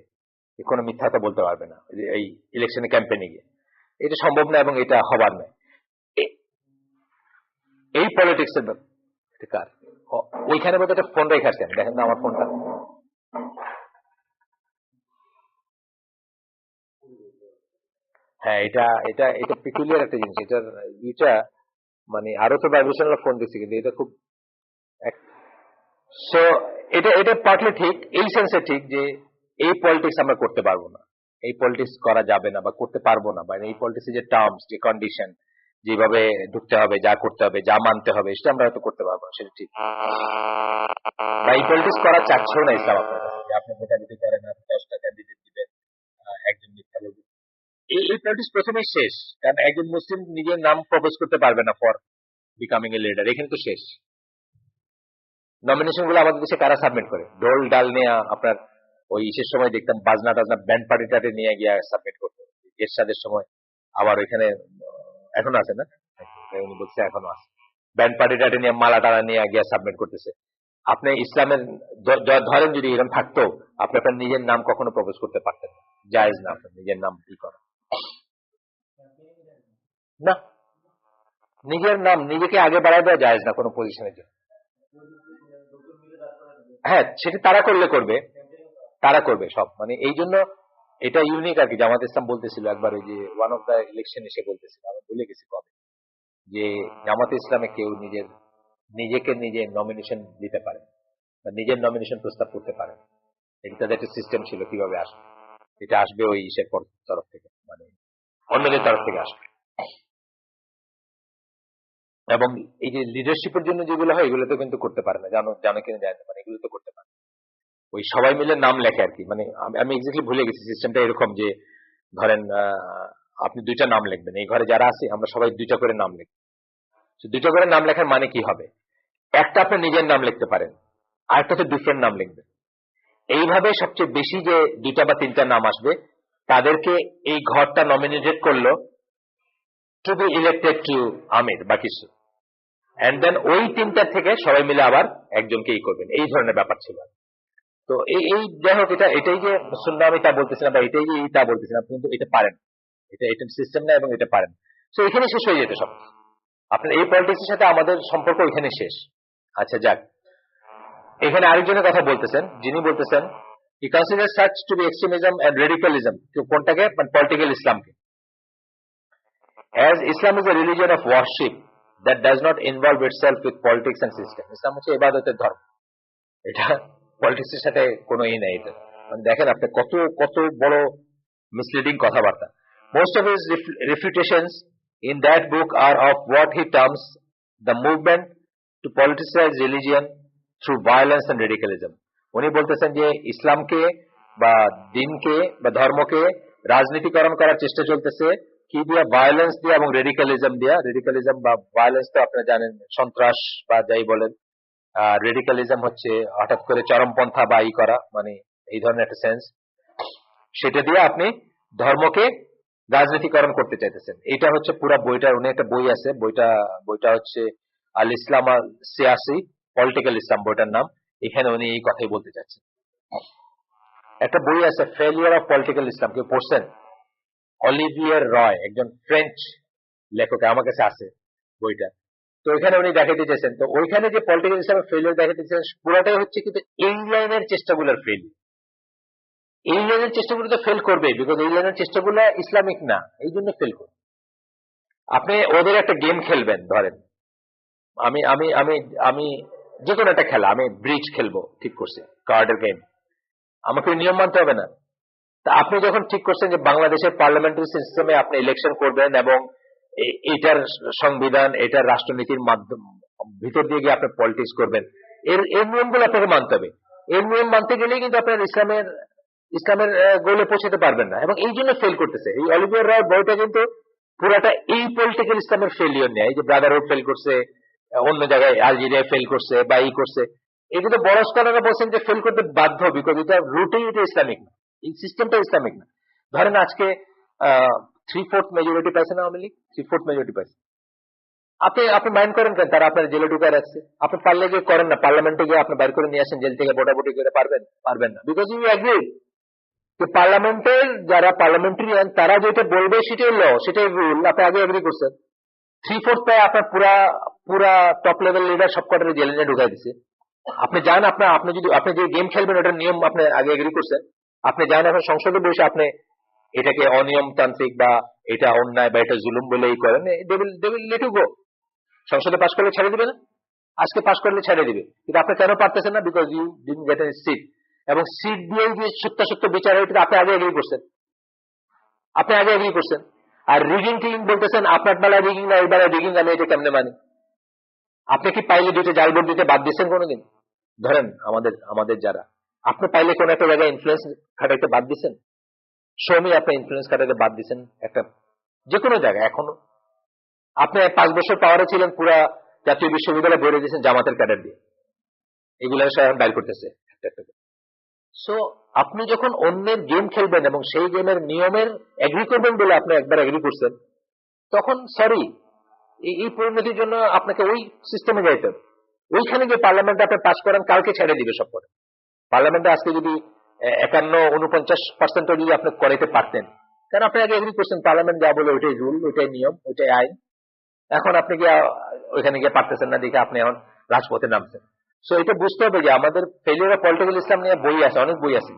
কোনো মিথ্যা কথা বলতে পারবে না এই ইলেকশনে ক্যাম্পেইনে গিয়ে। এটা সম্ভব না এবং এটা হবার নয়। এই পলিটিক্স এর কার ওইখানে বোধ একটা ফোন রেখে আসছেন, দেখেন না আমার ফোনটা, হ্যাঁ এটা এটা এটা পিকুলিয়ার একটা জিনিস, এটা মানে আরো তো ভাইব্রেশনাল ফোন দিচ্ছি, কিন্তু এটা খুব সো এটা পার্টলি ঠিক, এই সেন্সে ঠিক যে এই পলিটিক্স আমরা করতে পারবো না, এই পলিটিক্স করা যাবে না বা করতে পারবো না, বা এই পলিটিক্সের যে টার্মস, যে কন্ডিশন, যেভাবে ঢুকতে হবে, যা করতে হবে, যা মানতে হবে, সেটা আমরা হয়তো করতে পারবো না, সেটা ঠিক। বা এই পলিটিক্স করা চাচ্ছেও না ইসলাম আপনার কাছে, যে আপনি ভোটা দিতে পারেন না, 10টা ক্যান্ডিডেট দিবেন, একজন মিথ্যা বলবেন, এই পলিটিক্স প্রথমেই শেষ, কারণ একজন মুসলিম নিজের নাম প্রপোজ করতে পারবে না ফর বিকামিং এ লিডার, এখানে তো শেষ। নমিনেশন গুলো আমাদের দেশে কারা সাবমিট করে, ঢোল ডাল নিয়ে আপনার ওই ইসের সময় দেখতাম বাজনা টাজনা ব্যান্ড পার্টি টাটি নিয়ে গিয়ে সাবমিট করতে, এরশাদের সময় আবার ওইখানে এখনো আছে না, উনি বলছে এখনো আছে, ব্যান্ড পার্টি টাটি নিয়ে মালা টালা নিয়ে গিয়ে সাবমিট করতেছে। আপনি ইসলামের ধরেন যদি এরকম থাকতো, আপনি আপনার নিজের নাম কখনো প্রপোজ করতে পারতেন না, জায়েজ না আপনার নিজের নাম করা না, নিজের নাম নিজেকে আগে বাড়ায় দেওয়া জায়েজ না কোনো পজিশনের জন্য। হ্যাঁ সেটা তারা করবে, তারা করবে সব, মানে এই জন্য এটা ইউনিক আর কি। জামাত ইসলাম বলতেছিল একবার, ওই যে ওয়ান অফ দা ইলেকশন এসে বলতেছিল, আমি ভুলে গেছি কবে, যে জামাত ইসলামে কেউ নিজেকে নিজে নমিনেশন দিতে পারে বা নিজের নমিনেশন প্রস্তাব করতে পারে, এটা তাদের একটা সিস্টেম ছিল, কিভাবে আসবে, এটা আসবে ওই ইসের তরফ থেকে, মানে অন্যদের তরফ থেকে আসবে। এবং এই যে লিডারশিপের জন্য যেগুলো হয়, এগুলো তো কিন্তু করতে পারে না, জানো কিনা জানি না, মানে এগুলো তো করতে পারে ওই সবাই মিলে নাম লেখে আর কি, মানে আমি এক্স্যাক্টলি ভুলে গেছি সিস্টেমটা এরকম যে ধরেন আপনি 2টা নাম লিখবেন, এই ঘরে যারা আছে আমরা সবাই 2টা করে নাম লিখব, 2টা করে নাম লেখার মানে কি হবে, একটা আপনি নিজের নাম লিখতে পারেন, আরেকটাতে ডিফারেন্ট নাম লিখবেন, এইভাবে সবচেয়ে বেশি যে 2টা বা 3টা নাম আসবে তাদেরকে এই ঘরটা নমিনেটেড করলো টু বি ইলেক্টেড টু আমির বা কিছু, এন্ড দেন ওই 3টা থেকে সবাই মিলে আবার একজনকে করবেন, এই ধরনের ব্যাপার ছিল। তো এই যাই হোক, এটাই যে সুন্নাহ আমি তা বলতেছিলাম, বা এটাই যে তা বলতেছিলাম, কিন্তু এটা পারেন, এটা সিস্টেম না, এবং এটা পারেন। তো এখানে শেষ হয়ে যেত সব, আপনার এই পলিটিক্সের সাথে আমাদের সম্পর্ক এখানে শেষ। আচ্ছা যাক, এখানে আরেকজনের কথা বলতেছেন, যিনি বলতেছেন he consider such to be extremism and radicalism, কোনটাকে, মানে পলিটিক্যাল ইসলামকে, as Islam is a religion of worship that does not involve itself with politics and system. ইসলাম হচ্ছে ইবাদতের ধর্ম, এটা পলিটিক্স এর সাথে কোনো নেই। এটা মানে দেখেন আপনি কত কত বড় মিসলিডিং কথাবার্তা। Most of his refutations in that book are of what he terms the movement to politicize religion through violence and radicalism. উনি বলতেছেন যে ইসলামকে বা দিনকে বা ধর্মকে রাজনীতিকরণ করার চেষ্টা চলতেছে কি দিয়া, ভায়োলেন্স দিয়া এবং রেডিক্যালিজম দিয়া। রেডিক্যালিজম বা ভায়োলেন্স তো আপনারা জানেন, সন্ত্রাস বা যাই বলেন, রেডিক্যালিজম হচ্ছে হঠাৎ করে চরমপন্থা বা করা, মানে এই ধরনের একটা সেন্স, সেটা দিয়ে আপনি ধর্মকে রাজনীতিকরণ করতে চাইতেছেন। এটা হচ্ছে পুরো বইটার, উনি একটা বই আছে, বইটা হচ্ছে আল ইসলাম আল সিয়াসি, পলিটিক্যাল ইসলাম বইটার নাম। এখানে উনি এই কথাই বলতে চাচ্ছেন। একটা বই আছে ফেলিয়ার অফ পলিটিক্যাল ইসলাম, কেউ পড়ছেন? অলিভিয়ার রয়, একজন ফ্রেঞ্চ লেখক, আমার কাছে আছে বইটা। তো ওইখানে উনি দেখাতে চেয়েছেন, তো ওইখানে যে পলিটিক্যাল ইসলামের ফেলিয়ার দেখাতে চেয়েছেন পুরোটাই হচ্ছে কিন্তু এই লাইনের চেষ্টাগুলোর ফেল। এই লাইনের চেষ্টাগুলো তো ফেল করবে, বিকজ এই লাইনের চেষ্টাগুলো ইসলামিক না, এই জন্য ফেল করবে। আপনি ওদের একটা গেম খেলবেন, ধরেন আমি আমি আমি আমি যে কোনো একটা খেলা, আমি ব্রিজ খেলবো ঠিক করছি, কার্ডের গেম, আমাকে নিয়ম মানতে হবে না। তা আপনি যখন ঠিক করছেন যে বাংলাদেশের পার্লামেন্টারি সিস্টেমে আপনি ইলেকশন করবেন এবং এটার সংবিধান, এটার রাষ্ট্রনীতির মাধ্যম ভিতর দিয়ে গিয়ে আপনি পলিটিক্স করবেন, এর নিয়মগুলো আপনাকে মানতে হবে। এর নিয়ম মানতে গেলেই কিন্তু আপনার ইসলামের গোলে পৌঁছাতে পারবেন না, এবং এই জন্য ফেল করতেছে। এই অলিভিয়ার রয় বইটা কিন্তু পুরাটা এই পলিটিক্যাল ইসলামের ফেলিয়র নেই, এই যে ব্রাদারহুড ফেল করছে, অন্য জায়গায় আলজেরিয়া ফেল করছে বা ই করছে, এগুলো বড় স্কলাররা বলছেন যে ফেল করতে বাধ্য, বিকজ এটা রুটেই এটা ইসলামিক না, এই সিস্টেমটা ইসলামিক না। ধরেন আজকে 3/4 মেজরিটি পাইছে না আওয়ামী লীগ, 3/4 মেজরিটি পাইছে, আপনি মাইন্ড করেন কেন তারা আপনার জেলে ঢুকায় রাখছে? আপনি পারলে গিয়ে করেন না, পার্লামেন্টে গিয়ে আপনি বাইর করে নিয়ে আসেন জেল থেকে, ভোটাভুটি করে পারবেন না, বিকজ ইউ এগ্রি যে পার্লামেন্টের যারা পার্লামেন্টারিয়ান তারা যেটা বলবে সেটাই ল, সেটাই রুল, আপনি আগে এগ্রি করছেন। 3/4 পায় আপনার পুরা টপ লেভেল লিডার সব কটারে জেলে নিয়ে ঢুকাই দিচ্ছে। আপনি যান, আপনি যদি আপনি যে গেম খেলবেন ওটার নিয়ম আপনি আগে এগ্রি করছেন, আপনি যান এখন সংসদে বসে আপনি এটাকে অনিয়মতান্ত্রিক বা এটা অন্যায় বা এটা জুলুম বলেই করেন, they will let you go. সংসদে পাশ করলে ছেড়ে দিবে না? আজকে পাশ করলে ছেড়ে দিবে, কিন্তু আপনি কেন পারতেছেন না? Because you didn't get any seat, এবং সিট দিয়েই যে সত্য বিচার হয় এটা আপনি আগে এগ্রি করছেন। আর রিগিং টিগিং বলতেছেন, আপনার বেলায় রিগিং না এই বেলায় রিগিং, আমি এটা কেমনে মানি? আপনি কি পাইলে দুইটা জাল ভোট দিতে বাদ দিচ্ছেন কোনোদিন? ধরেন আমাদের যারা, আপনি পাইলে কোন একটা জায়গায় ইনফ্লুয়েন্স খাটাইতে বাদ দিচ্ছেন? শ্রমী আপনি ইনফ্লুয়েন্স খাটাইতে বাদ দিচ্ছেন একটা যে কোনো জায়গায়? এখনো আপনি 5 বছর পাওয়ারে ছিলেন, পুরা জাতীয় বিশ্ববিদ্যালয় ভরে দিয়েছেন জামাতের ক্যাডার দিয়ে, এগুলো সব এখন বাইর করতেছে একটা একটা। সো আপনি যখন অন্যের গেম খেলবেন এবং সেই গেমের নিয়মের এগ্রি করবেন বলে আপনি একবার এগ্রি করছেন, তখন সরি, এই পরিণতির জন্য আপনাকে ওই সিস্টেমে যাইতে হবে। ওইখানে গিয়ে পার্লামেন্টে আপনি পাস করেন, কালকে ছেড়ে দিবে সব করে। পার্লামেন্টে আজকে যদি 51-49% যদি আপনি করাইতে পারতেন, কারণ আপনি আগে এগ্রি করছেন, পার্লামেন্ট যা বলে ওইটাই রুল, ওইটাই নিয়ম, ওইটাই আইন। এখন আপনি গিয়ে ওইখানে গিয়ে পারতেছেন না দেখে আপনি এখন রাজপথে নামছেন। সো এটা বুঝতে হবে যে আমাদের ফেলিওর অফ পলিটিক্যাল ইসলাম নিয়ে বই আছে, অনেক বই আছে,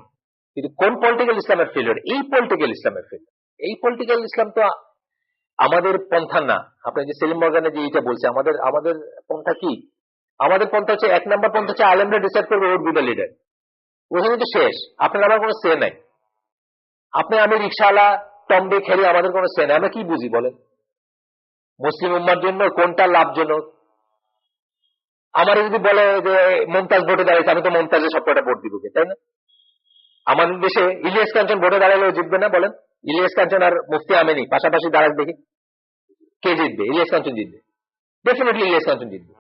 কিন্তু কোন পলিটিক্যাল ইসলামের ফেলিওর? এই পলিটিক্যাল ইসলামের ফেলিওর। এই পলিটিক্যাল ইসলাম তো আমাদের পন্থা না। আপনি যে সেলিম মর্গানে যে এটা বলছে, আমাদের পন্থা কি? আমাদের পন্থা হচ্ছে, 1 নম্বর পন্থা হচ্ছে আলেমরা ডিসাইড করবে ওর বি দ্য লিডার, ওখানে তো শেষ, আপনার আমার কোনো সে নাই। আমি রিক্সাওয়ালা টম্বে খেলি, আমাদের কোনো সে নাই। আমরা কি বুঝি বলেন মুসলিম উম্মার জন্য কোনটা লাভজনক? আমার যদি বলে যে মমতাজ ভোটে দাঁড়িয়েছে, আমি তো মমতাজের সবকটা ভোট দিব, তাই না? আমাদের দেশে ইলিয়াস কাঞ্চন ভোটে দাঁড়ালেও জিতবে না, বলেন? ইলিয়াস কাঞ্চন আর মুফতি আমিনী পাশাপাশি দাঁড়াক দেখি, কে জিতবে? ইলিয়াস কাঞ্চন জিতবে, ডেফিনেটলি ইলিয়াস কাঞ্চন জিতবে।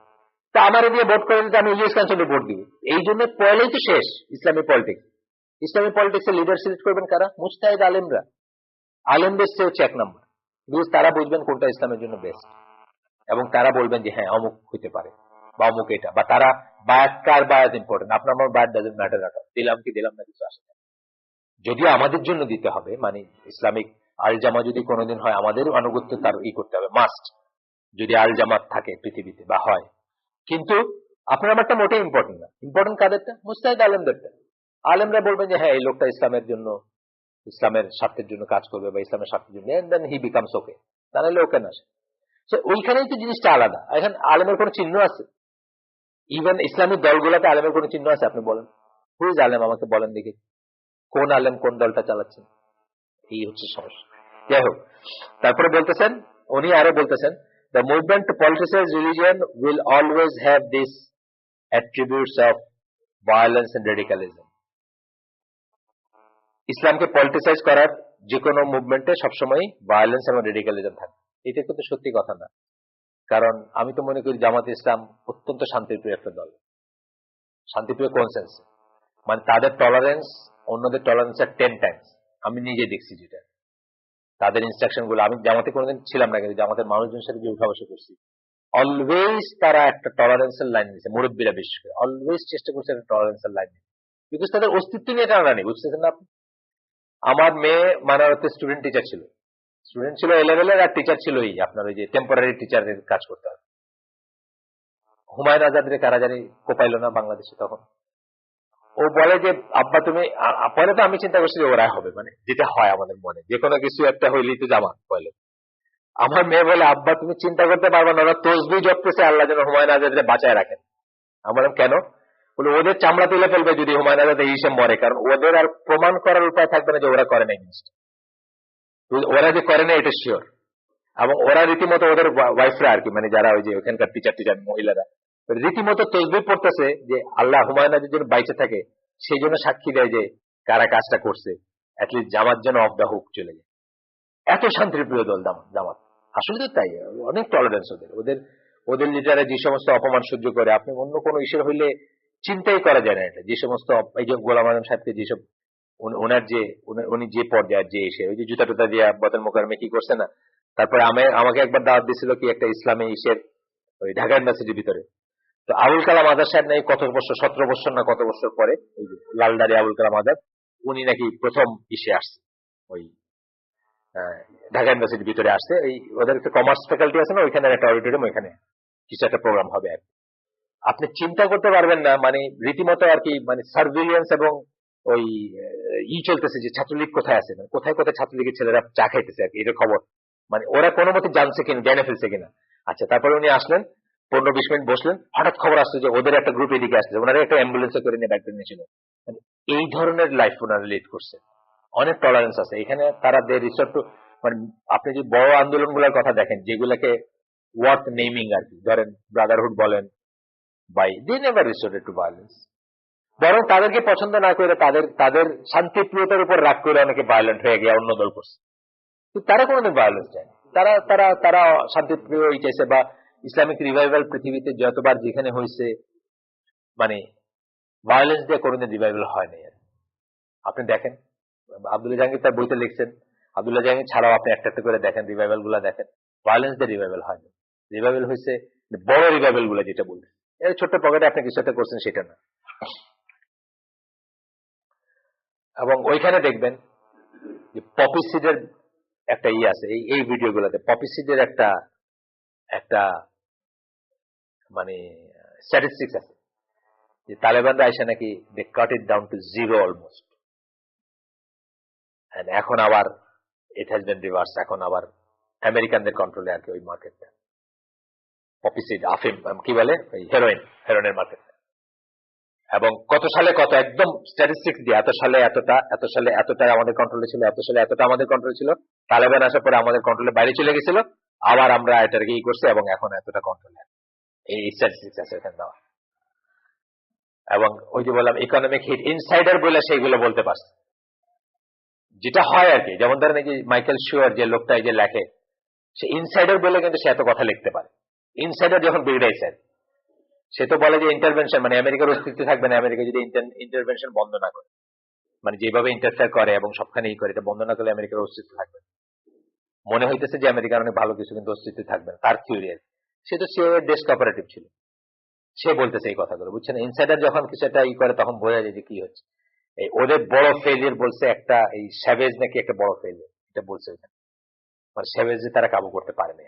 তা আমার দিয়ে ভোট করে দিতে আমি ইলিয়াস কাঞ্চনে ভোট দিব, এই জন্য পয়লাই তো শেষ ইসলামী পলিটিক্স। ইসলামী পলিটিক্সের লিডার সিলেক্ট করবেন কারা? মুজতাহিদ আলেমরা। আলেমদের চেয়ে হচ্ছে 1 নম্বর, বিকজ তারা বুঝবেন কোনটা ইসলামের জন্য বেস্ট, এবং তারা বলবেন যে হ্যাঁ অমুক হইতে পারে বা অমুক এটা, বা তারা বায়াত, কার বায়াত ইম্পর্টেন্ট, আপনার আমার বায়াত ডাজন্ট ম্যাটার না, দিলাম কি দিলাম না কিছু আসে না। যদিও আমাদের জন্য দিতে হবে, মানে ইসলামিক আল জামা যদি কোনোদিন হয়, আমাদের আনুগত্য তার করতে হবে, মাস্ট, যদি আল জামাত থাকে পৃথিবীতে বা হয়। কিন্তু আপনার আমারটা মোটেই ইম্পর্টেন্ট না, ইম্পর্টেন্ট কাদেরটা? মুজতাহিদ আলেমদেরটা। আলেমরা বলবেন যে হ্যাঁ এই লোকটা ইসলামের জন্য, ইসলামের স্বার্থের জন্য কাজ করবে বা ইসলামের স্বার্থের জন্য, এন্ড দেন হি বিকামস ওকে, তাহলে ওকে না। ওইখানেই তো জিনিসটা আলাদা। এখন আলেমের কোন চিহ্ন আছে? ইভেন ইসলামিক দলগুলোতে আলেমের কোন চিহ্ন আছে? আপনি বলেন, হুইজ আলেম, আমাকে বলেন দেখি কোন আলেম কোন দলটা চালাচ্ছেন। এই হচ্ছে সমস্যা। যাই হোক, তারপরে বলতেছেন, উনি আরো বলতেছেন, the movement to politicize religion will always have this attributes of violence and radicalism. ইসলামকে পলিটিসাইজ করার যে কোনো মুভমেন্টে সবসময় ভায়োলেন্স এবং রেডিকালিজম থাকে। এটা কিন্তু সত্যি কথা না, কারণ আমি তো মনে করি জামাত ইসলাম অত্যন্ত শান্তিপ্রিয় একটা দল, শান্তিপ্রিয় কনসেন্স, মানে তাদের টলারেন্স অন্যদের টলারেন্সের 10 টাইমস। আমি নিজে দেখছি যেটা, তাদের ইনস্ট্রাকশন গুলো, আমি জামাতে কোনোদিন ছিলাম না, কিন্তু জামাতের মানুষজনের সাথে যে উঠা বসা করছি, অলওয়েজ তারা একটা টলারেন্সের লাইন দিচ্ছে, মুরব্বীরা বিশেষ করে অলওয়েজ চেষ্টা করছে একটা টলারেন্সের লাইন দিতে, বিকজ তাদের অস্তিত্ব নিয়ে টানা নেই, বুঝতেছেন না আপনি? আমার মেয়ে মানারতে স্টুডেন্ট ছিল এ লেভেলের, আর টিচার ছিল আপনার ওই যে টেম্পোরারি টিচারের কাজ করতে হবে। হুমায়ুন আজাদের কারা জানি কোপাইল না বাংলাদেশে তখন। ও বলে যে আব্বা তুমি, পরে তো আমি চিন্তা করছি যে ওরা হবে, মানে যেটা হয় আমাদের মনে, যে কোনো কিছু একটা হইলেই তো জামাত পয়লে। আমার মেয়ে বলে আব্বা তুমি চিন্তা করতে পারবে না, ওরা তসবি জপতেছে আল্লাহ যেন হুমায়ুন আজাদের বাঁচায় রাখেন। আমার কেন? বলে ওদের চামড়া তুলে ফেলবে যদি হুমায়ুন আজাদ এই হিসেবে মরে, কারণ ওদের আর প্রমাণ করার উপায় থাকবে না যে ওরা করে না জিনিসটা। ওরা যে করে না এটা শিওর। এবং ওরা রীতিমতো ওদের ওয়াইফরা আর কি, মানে যারা ওই যে ওখানকার টিচার মহিলারা রীতিমতো তসবি পড়তেছে যে আল্লাহ হুমায়ুন আজাদ যেন বাইচে থাকে, সেই জন্য সাক্ষী দেয় যে কারা কাজটা করছে, অ্যাটলিস্ট জামাত যেন অফ দা হুক চলে যায়। এত শান্তিপ্রিয় দল জামাত। আসলে তো তাই, অনেক টলারেন্স ওদের ওদের ওদের লিডারে যে সমস্ত অপমান সহ্য করে, আপনি অন্য কোনো ইস্যু হইলে চিন্তাই করা যায় না। এটা যে সমস্ত, এই যে গোলাম আজম সাহেবকে যেসব ওনার যে উনি যে পর্যায়ে যে এসে ওই যে জুতা টুতা দিয়ে বতন মোকারমে কি করছে না, তারপরে আমাকে একবার দাওয়াত দিছিল কি একটা ইসলামী ইসের ওই ঢাকা ইউনিভার্সিটির ভিতরে। তো আবুল কালাম আজাদ সাহেব নাকি কত বছর, 17 বছর না কত বছর পরে ওই যে লালদারি আবুল কালাম আজাদ, উনি নাকি প্রথম ইসে আসছে ওই ঢাকা ইউনিভার্সিটির ভিতরে আসছে। এই ওদের একটা কমার্স ফ্যাকাল্টি আছে না, ওইখানে একটা অডিটোরিয়াম, ওইখানে কিছু একটা প্রোগ্রাম হবে আর আপনি চিন্তা করতে পারবেন না, মানে রীতিমতো আর কি, মানে সার্ভিলিয়েন্স এবং ওই চলতেছে যে ছাত্রলীগ কোথায় আছে, মানে কোথায় কোথায় ছাত্রলীগের ছেলেরা চা খাইতেছে আর কি, এটা খবর। মানে ওরা কোনো মতে জানছে কিনা, জেনে ফেলছে কিনা। আচ্ছা, তারপরে উনি আসলেন, 15-20 মিনিট বসলেন, হঠাৎ খবর আসছে যে ওদের একটা গ্রুপ এদিকে আসছে, ওনারা একটা অ্যাম্বুলেন্সে করে নিয়ে ব্যাগ নিয়েছিল। মানে এই ধরনের লাইফ ওনারা লিড করছে। অনেক টলারেন্স আছে এখানে। তারা দে রিসোর্ট টু, মানে আপনি যদি বড় আন্দোলনগুলোর কথা দেখেন যেগুলোকে ওয়ার্থ নেমিং আর কি, ধরেন ব্রাদারহুড বলেন, by they never resorted to violence. বরং তাদেরকে পছন্দ না করে তাদের শান্তিপ্রিয়তার উপর রাগ করে অনেকে ভায়োলেন্ট হয়ে গিয়ে অন্য দল করছে। তারা কোনোদিন ভায়োলেন্স চায় না। তারা তারা তারা শান্তিপ্রিয় চাইছে, বা ইসলামিক রিভাইভাল পৃথিবীতে যতবার যেখানে হয়েছে, মানে ভায়োলেন্স দিয়ে কোনোদিন রিভাইভাল হয় না। আপনি দেখেন আব্দুল্লাহ জাহাঙ্গীর তার বইতে লিখছেন, আব্দুল্লাহ জাহাঙ্গীর ছাড়াও আপনি একটা একটা করে দেখেন, রিভাইভাল গুলা দেখেন, ভায়োলেন্স দিয়ে রিভাইভাল হয় না। রিভাইভাল হয়েছে বড় রিভাইভাল গুলা, যেটা বলছে এই ছোট্ট পকেটে আপনি কিছু একটা করছেন সেটা না। এবং ওইখানে দেখবেন যে পপি সিডের একটা আছে এই ভিডিও গুলাতে, পপি সিডের একটা একটা মানে স্ট্যাটিস্টিক্স আছে যে তালেবানরা আইসা নাকি they cut it down to zero almost. এখন আবার ইট হ্যাজ বিন রিভার্স, এখন আবার আমেরিকানদের কন্ট্রোলে আর কি ওই মার্কেটটা, পপি সিড, আফিম কি বলে, ওই হেরোইনের মার্কেট। এবং কত সালে কত একদম স্ট্যাটিস্টিক্স দিয়ে, এত সালে এতটা, এত সালে এতটা আমাদের কন্ট্রোলে ছিল, এত সালে এতটা আমাদের কন্ট্রোলে ছিল, তালেবান আসার পরে আমাদের কন্ট্রোলে বাইরে চলে গেছিল, আবার আমরা এটাকে ই করছি এবং এখন এতটা কন্ট্রোলে। এই স্ট্যাটিস্টিক্স আছে এখানে দেওয়া। এবং ওই যে বললাম ইকোনমিক হিট, ইনসাইডার বলে সেইগুলো বলতে পারছে, যেটা হয় আর কি। যেমন ধরেন এই যে মাইকেল শুয়ার যে লোকটা এই যে লেখে, সে ইনসাইডার বলে কিন্তু সে এত কথা লিখতে পারে। ইনসাইডার যখন বিগড়াইছে, সে তো বলে যে ইন্টারভেনশন, মানে আমেরিকার অস্তিত্ব থাকবে না আমেরিকা যদি ইন্টারভেনশন বন্ধ না করে, মানে যেভাবে ইন্টারফেয়ার করে এবং সবখানেই করে, এটা বন্ধ না করলে আমেরিকার অস্তিত্ব থাকবে। মনে হইতেছে যে আমেরিকার অনেক ভালো কিছু, কিন্তু অস্তিত্ব থাকবে না তার থিওরি। সে তো সে ডেস্ক অপারেটিভ ছিল, সে বলতেছে এই কথাগুলো, বুঝছেন। ইনসাইডার যখন কিছু একটা ই করে তখন বোঝা যায় যে কি হচ্ছে। এই ওদের বড় ফেলিয়ার বলছে একটা, এই স্যাভেজ নাকি একটা বড় ফেলিয়ার, এটা বলছে ওইখানে। মানে স্যাভেজ তারা কাবু করতে পারে না,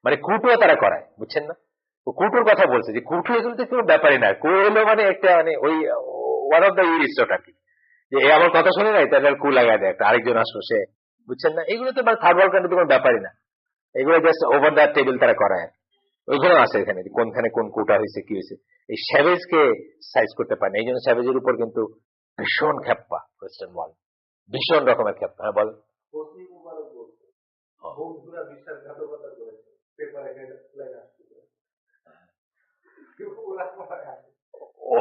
মানে কুটুও তারা করায়, বুঝছেন না। কুটুর কথা বলছে যে কুটু এগুলো তো কোনো ব্যাপারই না, কু হলো মানে একটা, মানে ওই ওয়ান অফ দ্য ইউরিস্ট আর কি, যে এ আমার কথা শুনে নাই তাহলে কু লাগায় দেয় একটা, আরেকজন আসলো সে, বুঝছেন না। এগুলো তো মানে থার্ড ওয়ার্ল্ড কান্ট্রি কোনো ব্যাপারই না, এগুলো জাস্ট ওভার দ্য টেবিল তারা করায়। ওইগুলো আছে এখানে কোনখানে কোন কোটা হয়েছে কি হয়েছে, এই স্যাভেজকে সাইজ করতে পারে না। এই জন্য স্যাভেজের উপর কিন্তু ভীষণ খেপ্পা ওয়েস্টার্ন ওয়ার্ল্ড, ভীষণ রকমের খেপ্পা। হ্যাঁ বল।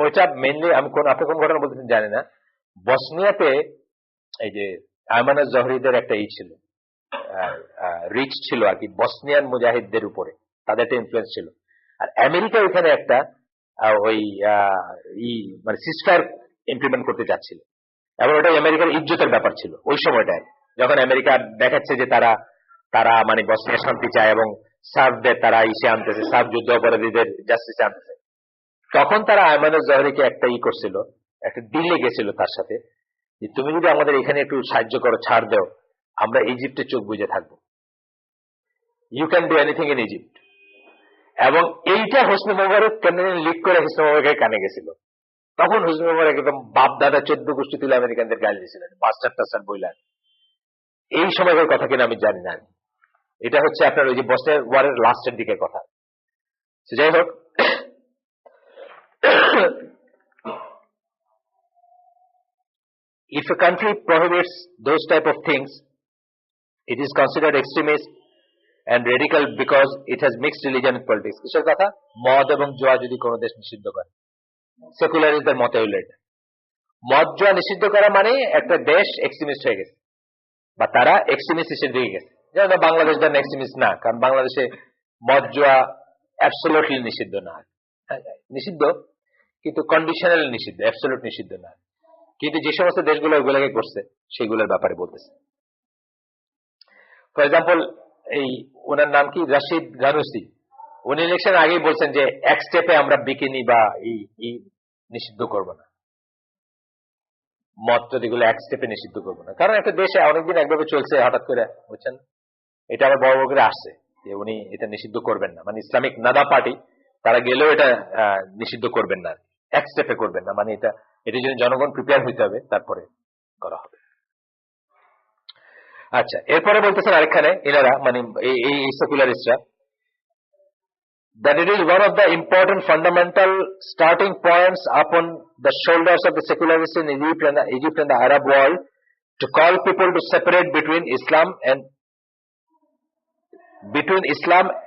ওইটা মেনলি আমি আপনি কোন ঘটনা বলতেছেন জানি না। বসনিয়াতে এই যে আয়মান জহরিদের একটা ছিল, রিচ ছিল আর কি বসনিয়ান মুজাহিদদের উপরে, তাদের একটা ইনফ্লুয়েন্স ছিল। আর আমেরিকা ওইখানে একটা ওই মানে সিস্টার ইমপ্লিমেন্ট করতে যাচ্ছিল, এবং ওটাই আমেরিকার ইজ্জতের ব্যাপার ছিল ওই সময়টায়, যখন আমেরিকা দেখাচ্ছে যে তারা তারা মানে বসনিয়া শান্তি চায় এবং সার্বদের তারা ইসে আনতেছে, সার্ব যুদ্ধ অপরাধীদের জাস্টিসে আনতেছে। তখন তারা আয়মান জহরিকে একটা করছিল, একটা ডিলে গেছিল তার সাথে, যে তুমি যদি আমাদের এখানে একটু সাহায্য করো, ছাড় দাও, আমরা ইজিপ্টে চোখ বুঝে থাকবো, you can do anything in Egypt. এবং এইটা হোসনি মোবারক কেন লিক করে হোসনি মোবারকের কানে গেছিল। তখন হোসনি মোবারক একদম বাপ দাদা 14 গোষ্ঠী তুলে আমেরিকানদের গাল দিয়েছিলেন, বাস্টার টাস্টার বইলেন। এই সময়কার কথা কিনা আমি জানি না। এটা হচ্ছে আপনার ওই যে বসনিয়ার ওয়ারের লাস্টের দিকের কথা। যাই হোক, if a country prohibits those type of things, it is considered extremist and radical because it has mixed religion and politics. কিসের কথা? মদ এবং জুয়া যদি কোনো দেশ নিষিদ্ধ করে, সেকুলারিস্টদের মতে হইল এটা। মদ জুয়া নিষিদ্ধ করা মানে একটা দেশ এক্সট্রিমিস্ট হয়ে গেছে, বা তারা এক্সট্রিমিস্ট হিসেবে দিয়ে গেছে। যেমন বাংলাদেশ ধরেন এক্সট্রিমিস্ট না, কারণ বাংলাদেশে মদ জুয়া অ্যাবসলিউটলি নিষিদ্ধ না, নিষিদ্ধ কিন্তু কন্ডিশনাল নিষিদ্ধ, অ্যাবসলিউট নিষিদ্ধ না। কিন্তু যে সমস্ত দেশগুলো ওইগুলোকে করছে সেগুলোর ব্যাপারে বলতেছে। ফর এক্সাম্পল, এই ওনার নাম কি, রাশিদ গানুসি, উনি ইলেকশন আগেই বলছেন যে এক স্টেপে আমরা বিকিনি বা এই নিষিদ্ধ করবো না, মদ যেগুলো এক স্টেপে নিষিদ্ধ করবো না। কারণ একটা দেশে অনেকদিন একভাবে চলছে, হঠাৎ করে বুঝছেন এটা আবার বড় বড় করে আসছে যে উনি এটা নিষিদ্ধ করবেন না, মানে ইসলামিক নাদা পার্টি তারা গেলেও এটা নিষিদ্ধ করবেন না, এক স্টেপে করবেন না, মানে এটার জন্য জনগণ প্রিপেয়ার হইতে হবে, তারপরে করা হবে। আচ্ছা, এরপরে বলতেছেন আরেকখানে এনারা, মানে এই সেকুলারিস্টরা, that it is one of the important fundamental starting points upon the shoulders of the secularists in Egypt and the Arab world to call people to separate between Islam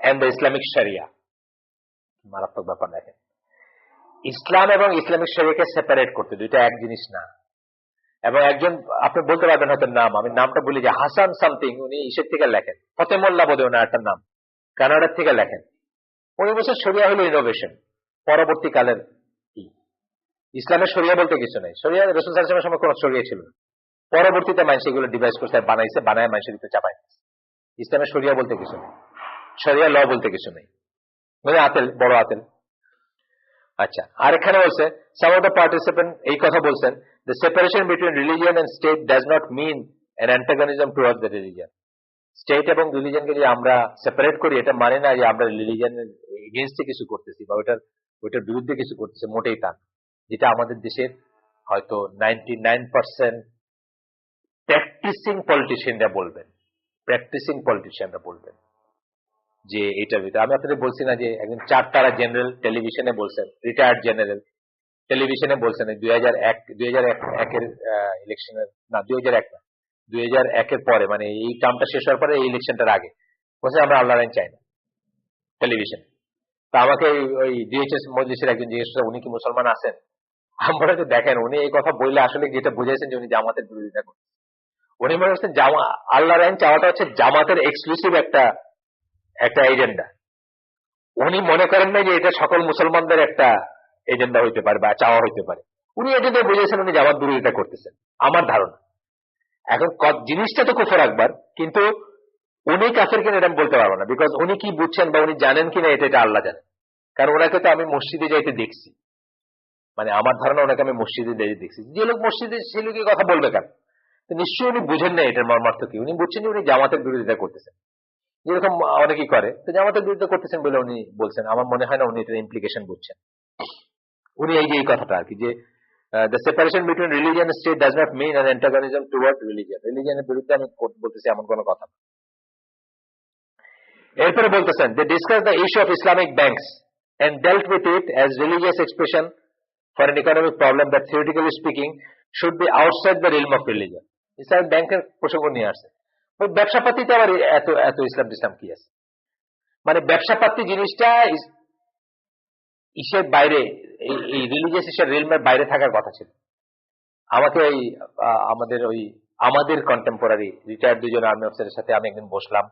and the Islamic Sharia. মারাত্মক ব্যাপার দেখেন, ইসলাম এবং Islamic শরিয়াকে separate করতে, দুইটা এক জিনিস না। এবং একজন, আপনি বলতে পারবেন হয়তো নাম, আমি নামটা বলি, যে হাসান সামথিং, উনি ইসের থেকে লেখেন, ফতেমুল্লাহ বোধ ওনার একটা নাম, কানাডার থেকে লেখেন। উনি বলছেন শরিয়া হলো ইনোভেশন, পরবর্তীকালের কি, ইসলামের শরিয়া বলতে কিছু নাই। শরিয়া রাসূল সাল্লাল্লাহু আলাইহি ওয়াসাল্লামের সময় কোনো শরিয়া ছিল না, পরবর্তীতে মানুষ এগুলো ডিভাইস করছে, বানাইছে, বানায় মানুষের ভিতরে চাপাই। ইসলামের শরিয়া বলতে কিছু নেই, শরিয়া ল বলতে কিছু নেই, মানে আতেল, বড় আতেল। আচ্ছা, আর এখানে বলছে some of the participants এই কথা বলছেন, the separation between religion and state does not mean an antagonism towards the religion. State এবং রিলিজিয়নকে যে আমরা সেপারেট করি, এটা মানে না যে আমরা রিলিজিয়নের এগেইনস্টে কিছু করতেছি বা ওইটার বিরুদ্ধে কিছু করতেছি, মোটেই তা। যেটা আমাদের দেশের হয়তো 99% প্র্যাকটিসিং পলিটিশিয়ানরা বলবেন যে এটার ভিতরে। আমি আপনাদের বলছি না যে একজন 4 তারা জেনারেল টেলিভিশনে বলছেন, রিটায়ার্ড জেনারেল টেলিভিশনে বলছেন 2001 এর ইলেকশনের, না 2001 না, 2001 পরে, মানে এই টার্মটা শেষ হওয়ার পরে, এই ইলেকশনটার আগে বলছে আমরা আল্লাহর আইন চাই না, টেলিভিশন। তা আমাকে ওই ডিএইচএস মজলিসের একজন জিজ্ঞেস করে উনি কি মুসলমান আছেন, আমরা তো দেখেন উনি এই কথা বললে আসলে যেটা বুঝাইছেন যে উনি জামাতের বিরোধিতা করছেন। উনি মনে করছেন আল্লাহর আইন চাওয়াটা হচ্ছে জামাতের এক্সক্লুসিভ একটা এজেন্ডা। উনি মনে করেন না যে এটা সকল মুসলমানদের একটা এজেন্ডা হইতে পারে বা চাওয়া হইতে পারে। উনি এজেন্ডা বুঝেছেন উনি জামাত বিরোধিতা করতেছেন, আমার ধারণা। এখন জিনিসটা তো কুফর আকবার, কিন্তু উনি কাফের কিনা এটা বলতে পারবো না, বিকজ উনি কি বুঝছেন বা উনি জানেন কিনা এটা আল্লাহ জানেন। কারণ ওনাকে তো আমি মসজিদে যাইতে দেখছি, মানে আমার ধারণা ওনাকে আমি মসজিদে যাইতে দেখছি। যে লোক মসজিদে সে লোকের কথা বলবে কেন, নিশ্চয়ই উনি বুঝেন না এটার মর্মার্থ কি। উনি বুঝছেন যে উনি জামাতের বিরোধিতা করতেছেন, যেরকম অনেকেই করে, তো জামাতের বিরুদ্ধে করতেছেন বলে উনি বলছেন। আমার মনে হয় না উনি এটার ইমপ্লিকেশন বুঝছেন। উনি এই কথাটা আর কি, যে the separation between religion and state does not mean an antagonism toward religion. রিলিজিয়নের বিরুদ্ধে আমি বলতেছি এমন কোনো কথা না। এরপরে বলতেছেন, they discussed the issue of Islamic banks and dealt with it as religious expression for an economic problem that theoretically speaking should be outside the realm of religion. Islamic ব্যাংকের প্রসঙ্গ নিয়ে আসছে। ওই ব্যবসাপাতিতে আবার এত ইসলাম কি আছে, মানে ব্যবসাপাতি জিনিসটা ইসের বাইরে, এই রিলিজিয়াস ইসের রিলমের বাইরে থাকার কথা ছিল। আমাকে আমাদের কন্টেম্পোরারি রিটায়ার্ড 2 জন আর্মি অফিসারের সাথে আমি একদিন বসলাম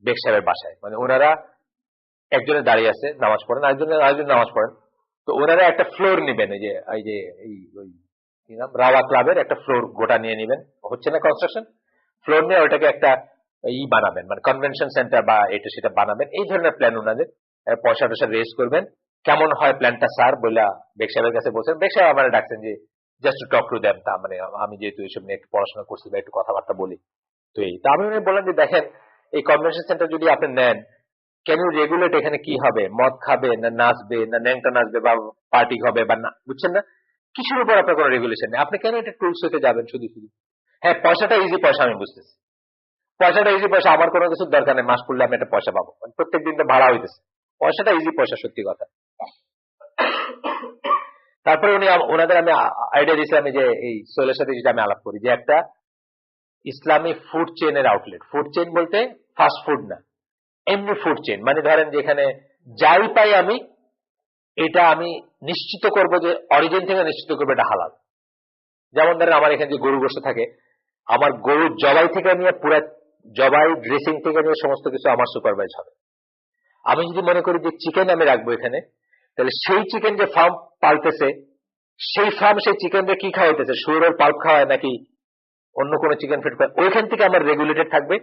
বেগ সাহেবের বাসায়। মানে ওনারা একজনে দাঁড়িয়ে আছে নামাজ পড়েন, আরেকজন নামাজ পড়েন। তো ওনারা একটা ফ্লোর নিবেন, রাওয়া ক্লাবের একটা ফ্লোর গোটা নিয়ে নিবেন, হচ্ছে না কনস্ট্রাকশন, ফ্লোর নিয়ে ওইটাকে একটা বানাবেন, মানে কনভেনশন সেন্টার বা এটা সেটা বানাবেন, এই ধরনের প্ল্যান ওনাদের। পয়সা টয়সা রেজ করবেন, কেমন হয় প্ল্যানটা স্যার বলে বেগ সাহেবের কাছে বলছেন। বেগ সাহেব আমার ডাকছেন যে just to talk to them, তা মানে আমি যেহেতু এইসব নিয়ে একটু পড়াশোনা করছি বা একটু কথাবার্তা বলি, তো আমি বললাম যে দেখেন এই কনভেনশন সেন্টার যদি আপনি নেন, ক্যান ইউ রেগুলেট এখানে কি হবে, মদ খাবে না নাচবে না ন্যাংটা নাচবে বা পার্টি হবে বা না, বুঝছেন না? কিছুর উপর আপনার কোনো রেগুলেশন নেই। আপনি কেন এটা টুলস হতে যাবেন শুধু শুধু? হ্যাঁ, পয়সাটা ইজি পয়সা, আমি বুঝতেছি পয়সাটা ইজি পয়সা, আমার কোনো কিছুর দরকার নেই, মাস পড়লে আমি একটা পয়সা পাবো, প্রত্যেক দিন তো ভাড়া হইতেছে, পয়সাটা ইজি পয়সা, সত্যি কথা। তারপরে ওনাদের আমি আইডিয়া দিয়েছিলাম যে এই সোহেলের সাথে যেটা আমি আলাপ করি, যে একটা ইসলামী ফুড চেইনের আউটলেট, ফুড চেইন বলতে ফাস্ট ফুড না, এমনি ফুড চেইন, মানে ধরেন যেখানে যাই পাই আমি এটা আমি নিশ্চিত করব যে অরিজিন থেকে নিশ্চিত করবো এটা হালাল। যেমন ধরেন আমার এখানে যে গরু গোশত থাকে, আমার গরুর জবাই থেকে নিয়ে পুরো জবাই ড্রেসিং থেকে নিয়ে সমস্ত কিছু আমার সুপারভাইজ হবে। আমি যদি মনে করি যে চিকেন আমি রাখবো এখানে, তাহলে সেই চিকেন যে ফার্ম পালতেছে, সেই ফার্ম সেই চিকেনটা কি খাওয়াইতেছে, শুয়োরের পাল্প খাওয়ায় নাকি অন্য কোনো চিকেন ফিড খাওয়ায়, ওইখান থেকে আমার রেগুলেটেড থাকবে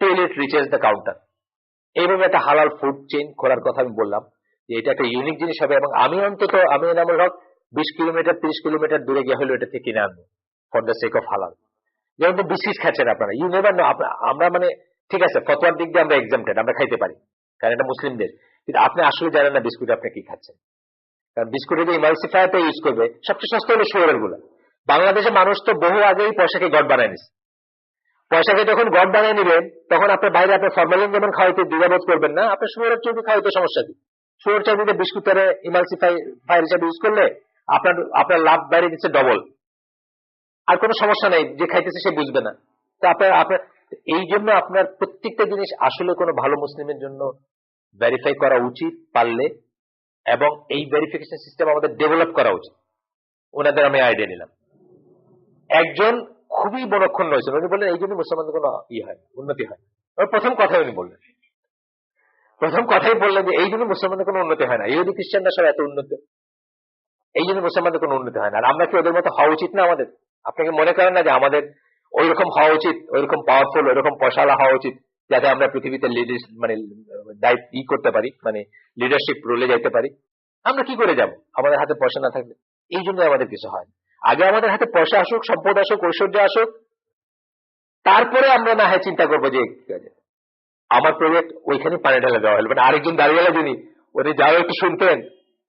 till it reaches the counter. এইভাবে একটা হালাল ফুড চেইন করার কথা আমি বললাম, যে এটা একটা ইউনিক জিনিস হবে, এবং আমি অন্তত আমি এনামুল হক 20 কিলোমিটার 30 কিলোমিটার দূরে গিয়ে হলো এটা থেকে কিনে আনবো ফর দ্য সেক অফ হালাল। যেমন তো বিস্কিট খাচ্ছেন আপনারা, ইউ নেভার নো, আমরা মানে ঠিক আছে ফতোয়ার দিক দিয়ে আমরা এক্সামটেড, আমরা খাইতে পারি কারণ এটা মুসলিমদের, কিন্তু আপনি আসলে জানেন না বিস্কুট আপনি কি খাচ্ছেন, কারণ বিস্কুটের যে ইমালসিফায়ারটা ইউজ করবে সবচেয়ে সস্তা হলো শুয়োরের গুলো। বাংলাদেশে মানুষ তো বহু আগেই পয়সাকে গড বানায় নিচ্ছে, পয়সাকে যখন গড বানিয়ে নিবেন তখন আপনার বাইরে আপনার ফরমালিন যেমন খাওয়াইতে দ্বিধাবোধ করবেন না, আপনার শুয়োরের চর্বি খাওয়াইতে সমস্যা কি? শুয়োর চর্বিতে বিস্কুটের ইমালসিফায়ার হিসাবে ইউজ করলে আপনার লাভ বাইরে দিচ্ছে ডবল, আর কোনো সমস্যা নেই, যে খাইতেছে সে বুঝবে না। তো আপনার এই জন্য আপনার প্রত্যেকটা জিনিস আসলে কোনো ভালো মুসলিমের জন্য ভেরিফাই করা উচিত পারলে, এবং এই ভেরিফিকেশন সিস্টেম আমাদের ডেভেলপ করা উচিত। ওনাদের আমি আইডিয়া নিলাম, একজন খুবই বনক্ষণ হয়েছিল, উনি বললেন এই জন্য মুসলমানদের কোনো হয় উন্নতি হয়। প্রথম কথাই উনি বললেন, প্রথম কথাই বললেন যে এই জন্য মুসলমানদের কোনো উন্নতি হয় না, ইহুদি খ্রিস্টানরা সব এত উন্নত, এই জন্য মুসলমানদের কোনো উন্নতি হয় না। আর আমরা কি ওদের মতো হওয়া উচিত না আমাদের? আপনাকে মনে করেন না যে আমাদের ওই রকম হওয়া উচিত, ওই রকম পাওয়ারফুল, ওই রকম পয়সাওয়ালা হওয়া উচিত, যাতে আমরা পৃথিবীতে মানে দায়িত্ব করতে পারি, মানে লিডারশিপ রোলে যাইতে পারি? আমরা কি করে যাব আমাদের হাতে পয়সা না থাকলে? এই জন্য আমাদের কিছু হয় না। আগে আমাদের হাতে পয়সা আসুক, সম্পদ আসুক, ঐশ্বর্য আসুক, তারপরে আমরা না হয় চিন্তা করবো যে আমার প্রজেক্ট ওইখানে পানি ঢালা দেওয়া হলো। মানে আরেকজন দাঁড়িয়ে যিনি, উনি যাও একটু শুনতেন,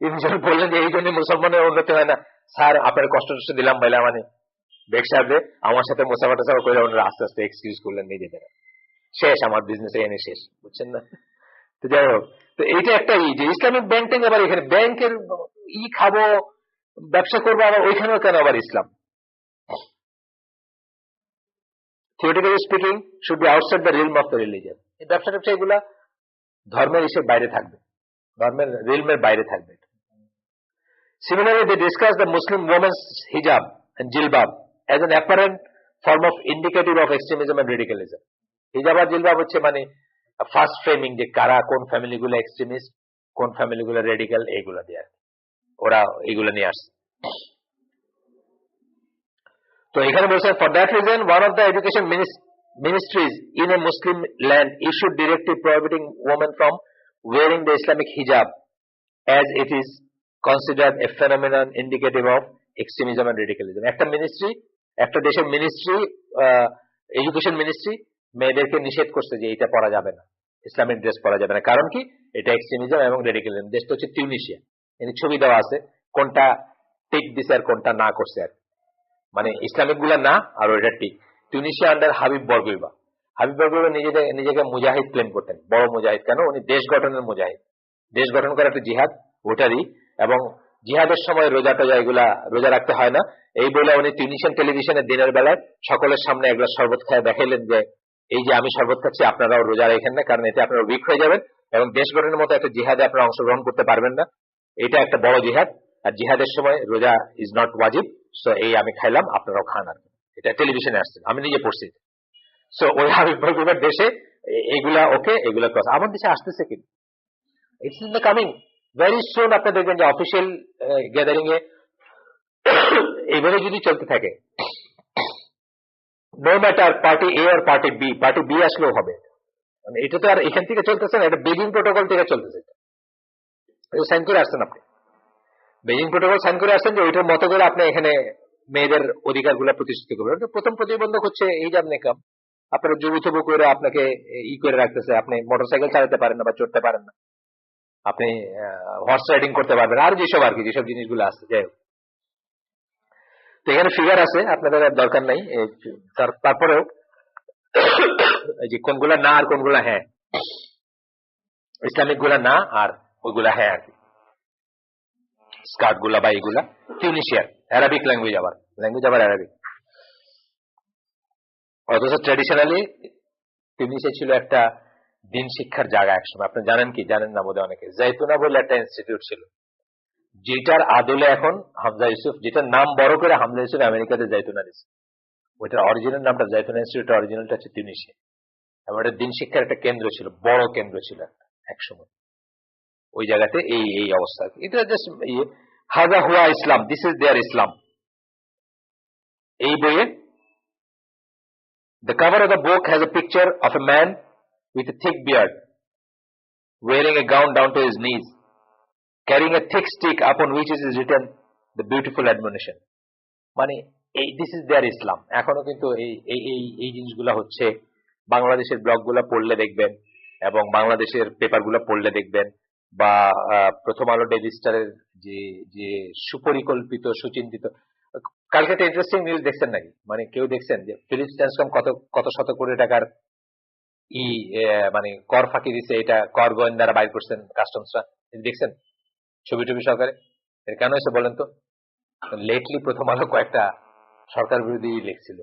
তিনি যখন বললেন যে এই জন্য মুসলমানের উন্নতি হয় না, স্যার আপনার কষ্ট টষ্ট দিলাম বলে মানে বেগ সাহেবে আমার সাথে মোসাফা টোসাফা করে ওনারা আস্তে আস্তে এক্সকিউজ করলেন নিজেদের, শেষ আমার বিজনেস এনে শেষ, বুঝছেন না? তো যাই হোক, তো এইটা একটা যে ইসলামিক ব্যাংক ট্যাঙ্ক, আবার এখানে ব্যাংকের খাবো, ব্যবসা করবো, আবার ওইখানেও কেন আবার ইসলাম? theoretically speaking should be outside the realm of the religion. এই ব্যবসা ট্যাবসা এগুলা ধর্মের বাইরে থাকবে, ধর্মের রিলমের বাইরে থাকবে। Similarly, they discuss the Muslim woman's hijab and jilbab as an apparent form of indicative of extremism and radicalism. হিজাব আর জিলবাব হচ্ছে মানে ফার্স্ট ফ্রেমিং, যে কারা কোন ফ্যামিলি গুলো এক্সট্রিমিস্ট, কোন ফ্যামিলি গুলো রেডিক্যাল, এইগুলা দিয়ে ওরা এইগুলো নিয়ে আসছে। তো এখানে বলছে for that reason one of the education ministries in a Muslim land issued directive প্রহিবিটিং women from wiring the Islamic হিজাব as it is considered a phenomenon indicative of extremism and radicalism. একটা মিনিস্ট্রি, একটা দেশের ministry, education ministry মেয়েদেরকে নিষেধ করছে যে এটা পরা যাবে না, ইসলামিক ড্রেস পরা যাবে না, কারণ কি এটা এক্সট্রিমিজম এবং রেডিক্যালিজম। দেশটা হচ্ছে টিউনিশিয়া, এর ছবি দেওয়া আছে কোনটা টিক দিছে আর কোনটা না করছে, আর মানে ইসলামিক গুলা না আর ওইটা টিক। Tunisia under Habib Bourguiba, Habib Bourguiba নিজেকে মুজাহিদ ক্লেম করতেন, বড় মুজাহিদ, কেন উনি দেশ গঠনের মুজাহিদ, দেশ গঠন করা একটা জিহাদ ওটারই, এবং জিহাদের সময় রোজা টোজা এগুলা রোজা রাখতে হয় না, এই বলে উনি টিউনিশিয়ান টেলিভিশনে দিনের বেলায় সকলের সামনে এক গ্লাস শরবত খায় দেখাইলেন যে এই যে আমি শরবত খাচ্ছি আপনারাও রোজা রেখেন না, কারণ এতে আপনারা উইক হয়ে যাবেন এবং দেশ গঠনের মতো একটা জিহাদে আপনারা অংশগ্রহণ করতে পারবেন না, এটা একটা বড় জিহাদ, আর জিহাদের সময় রোজা ইজ নট ওয়াজিব, সো এই আমি খাইলাম আপনারাও খান। আর এটা টেলিভিশনে আসছে, আমি নিজে পড়ছি। সো ওই হাবিব বরগুইবার দেশে এগুলা ওকে, এগুলা ক্রস, আমার দেশে আসতেছে কিন্তু it's in the coming very soon. আপনি দেখবেন যে অফিসিয়াল গ্যাদারিং এ এইভাবে যদি চলতে থাকে, নো ম্যাটার পার্টি এ আর পার্টি বি, পার্টি বি আসলেও হবে, মানে এটা তো আর এখান থেকে চলতেছে না, এটা বেজিং প্রোটোকল থেকে চলতেছে। সাইন করে আসছেন আপনি, বেজিং প্রোটোকল সাইন করে আসছেন যে ওইটার মতো করে আপনি এখানে মেয়েদের অধিকার গুলা প্রতিষ্ঠিত করবেন। প্রথম প্রতিবন্ধক হচ্ছে হিজাব নিকাব, আপনারা জবুথবু করে আপনাকে করে রাখতেছে, আপনি মোটরসাইকেল চালাতে পারেন না বা চড়তে পারেন না, আপনি হর্স রাইডিং করতে পারবেন, আর যেসব আর কি যেসব জিনিসগুলো আছে। যাই হোক, তো এখানে ফিগার আছে, আপনাদের আর দরকার নাই। তারপরেও এই যে কোনগুলা না আর কোনগুলা হ্যাঁ, ইসলামিক গুলা না আর ওইগুলা হ্যাঁ আর কি, স্কার্ট গুলা বা এইগুলা টিউনিশিয়ার অ্যারাবিক ল্যাঙ্গুয়েজ আবার অ্যারাবিক। অথচ ট্র্যাডিশনালি টিউনিশিয়া ছিল একটা দিন শিক্ষার জায়গা একসময়। আপনি জানেন কি জানেন না বোধহয় অনেকে, জাইতুনা বলে একটা ইনস্টিটিউট ছিল, যেটার আদলে এখন হামজা ইউসুফ, যেটার নাম বড় করে হামজা ইউসুফ আমেরিকাতে জাইতুনা দিচ্ছে, ওইটার অরিজিনাল নামটা জাইতুনা ইনস্টিটিউট, অরিজিনালটা হচ্ছে টিউনিশিয়া। এবং এটা দিন শিক্ষার একটা কেন্দ্র ছিল, বড় কেন্দ্র ছিল এক সময় ওই জায়গাতে। এই অবস্থা, এটা জাস্ট হাজা হুয়া ইসলাম, দিস ইজ দেয়ার ইসলাম। এই বইয়ে the cover of the book has a picture of a man with a thick beard wearing a gown down to his knees, carrying a thick stick upon which is written the beautiful admonition. মানে this is their Islam। এখনো কিন্তু এই জিনিসগুলো হচ্ছে, বাংলাদেশের ব্লগগুলো পড়লে দেখবেন এবং বাংলাদেশের পেপারগুলো পড়লে দেখবেন, বা প্রথম আলো ডেইলি স্টারের যে সুপরিকল্পিত সুচিন্তিত। কালকে একটা ইন্টারেস্টিং নিউজ দেখছেন নাকি, মানে কেউ দেখছেন যে ফিলিপস ট্রান্সকম কত শত কোটি টাকার মানে কর ফাঁকি দিচ্ছে, এটা কর গোয়েন্দারা বাইর করছেন, কাস্টমসরা দেখছেন ছবি টবি সহকারে। এর কেন হয়েছে বলেন তো? লেটলি প্রথম আলো কয়েকটা সরকার বিরোধী লিখছিল,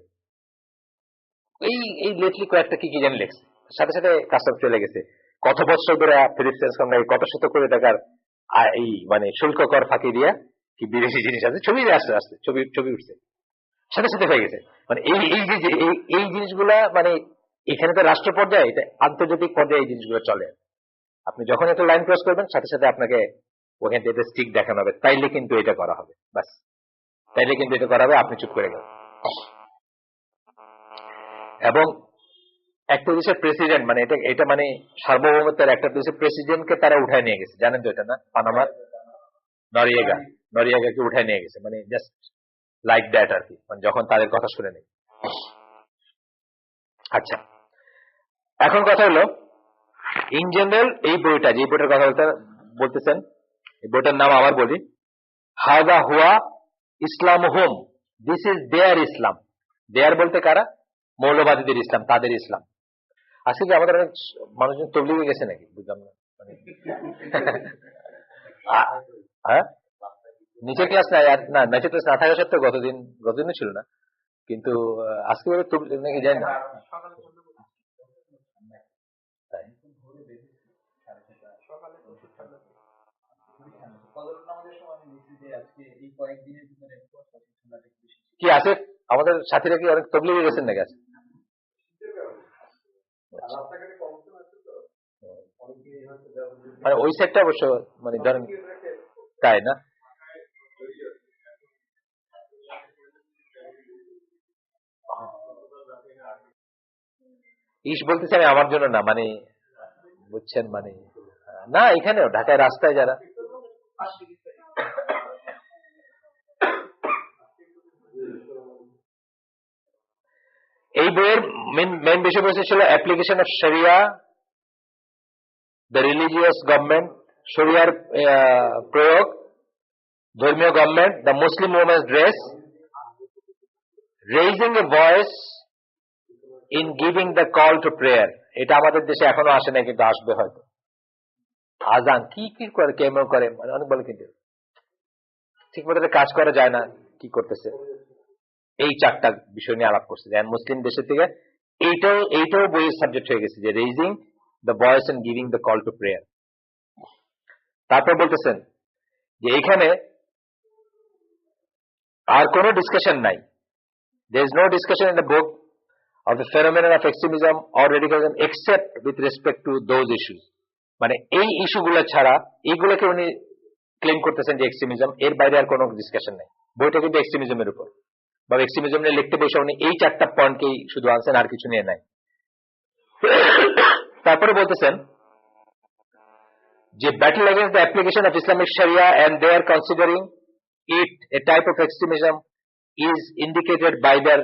এই লেটলি কয়েকটা কি জানি লিখছে, সাথে সাথে কাস্টম চলে গেছে। কত বছর ধরে ফিলিপস ট্রান্সকম নাকি কত শত কোটি টাকার এই মানে শুল্ক কর ফাঁকি দিয়া কি বিদেশি জিনিস আছে, ছবি আসতে ছবি উঠছে, সাথে সাথে হয়ে গেছে। মানে এই জিনিসগুলা মানে এখানে তো রাষ্ট্র পর্যায়ে, এটা আন্তর্জাতিক পর্যায়ে এই জিনিসগুলো চলে। আপনি যখন একটা লাইন ক্রস করবেন সাথে সাথে আপনাকে ওখান থেকে স্টিক দেখানো হবে, তাইলে কিন্তু এটা করা হবে, বাস তাইলে কিন্তু এটা করা হবে, আপনি চুপ করে গেলেন। এবং একটা দেশের প্রেসিডেন্ট, মানে এটা মানে সার্বভৌমত্বের একটা দেশের প্রেসিডেন্টকে তারা উঠায় নিয়ে গেছে, জানেন তো এটা না? পানামার নরিয়েগাকে উঠায় নিয়ে গেছে, মানে জাস্ট লাইক দ্যাট আর কি, মানে যখন তাদের কথা শুনে নেই। আচ্ছা, এখন কথা হলো ইন জেনারেল এই বইটা, যে বইটার কথা বলতেছেন, এই বইটার নাম আবার বলি, হাজা হুয়া ইসলাম হোম, দিস ইজ দেয়ার ইসলাম। দেয়ার বলতে কারা? মৌলবাদীদের ইসলাম, তাদের ইসলাম। আজকে কি আমাদের অনেক মানুষজন তবলিগে গেছে নাকি বুঝলাম না, হ্যাঁ নিচের ক্লাস না নিচের ক্লাস না থাকা সত্ত্বেও গতদিনও ছিল না, কিন্তু আজকে নাকি জানি না। কি আছে আমাদের সাথীরা কি অনেক তবলিগে গেছেন নাকি? আছে মানে ওই সেটটা অবশ্য মানে ধরেন তাই না, ইস বলতেছি আমি আমার জন্য না, মানে বুঝছেন, মানে না এখানেও ঢাকায় রাস্তায় যারা এই বইয়ের মেইন বিষয়বস্তু ছিল application of sharia, the religious government, শরিয়ার প্রয়োগ, ধর্মীয় government, the Muslim women's dress, raising a voice in giving the call to prayer. এটা আমাদের দেশে এখনো আসে না, কিন্তু আসবে হয়তো। আজান কি করে, কেমন করে, মানে অনেক বলে, কিন্তু ঠিক মতো কাজ করা যায় না, কি করতেছে, এই চারটা বিষয় নিয়ে আলাপ করছে। মুসলিম দেশের থেকে এইটাও বইয়ের সাবজেক্ট হয়ে গেছে, যে raising the voice and giving the call to prayer. তারপর বলতেছেন যে এখানে আর কোনো ডিসকাশন নাই, there is no discussion in the book of the phenomenon of extremism or radicalism except with respect to those issues। মানে এই ইস্যুগুলো ছাড়া, এইগুলোকে উনি ক্লেম করতেছেন যে এক্সট্রিমিজম, এর বাইরে আর কোনো ডিসকাশন নাই। বইটা কিন্তু এক্সট্রিমিজমের উপর, বা এক্সট্রিমিজম নিয়ে লিখতে বসে উনি এই চারটা পয়েন্টকেই শুধু আনছেন, আর কিছু নিয়ে নাই। তারপরে বলতেছেন যে battle against the application of Islamic Sharia and they are considering it a type of extremism is indicated by their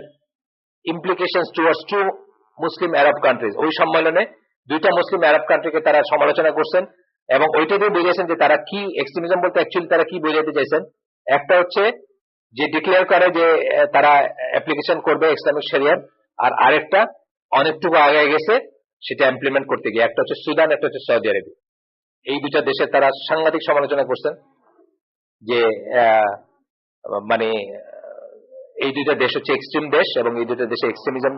implications towards two Muslim Arab countries, ওই সম্মেলনে 2টা মুসলিম আরব কান্ট্রিকে তারা সমালোচনা করছেন এবং ওইটা দিয়ে বুঝিয়েছেন যে তারা কি এক্সট্রিমিজম বলতে অ্যাকচুয়ালি তারা কি বোঝাতে চাইছেন। একটা হচ্ছে যে ডিক্লেয়ার করে যে তারা অ্যাপ্লিকেশন করবে ইসলামিক শরিয়ার, আর আরেকটা অনেকটুকু আগে গেছে সেটা ইমপ্লিমেন্ট করতে গিয়ে। একটা হচ্ছে সুদান, একটা হচ্ছে সৌদি আরব। এই 2টা দেশে তারা সাংঘাতিক সমালোচনা করছেন যে মানে এই 2টা দেশ হচ্ছে এক্সট্রিম দেশ এবং এই 2টা দেশে এক্সট্রিমিজম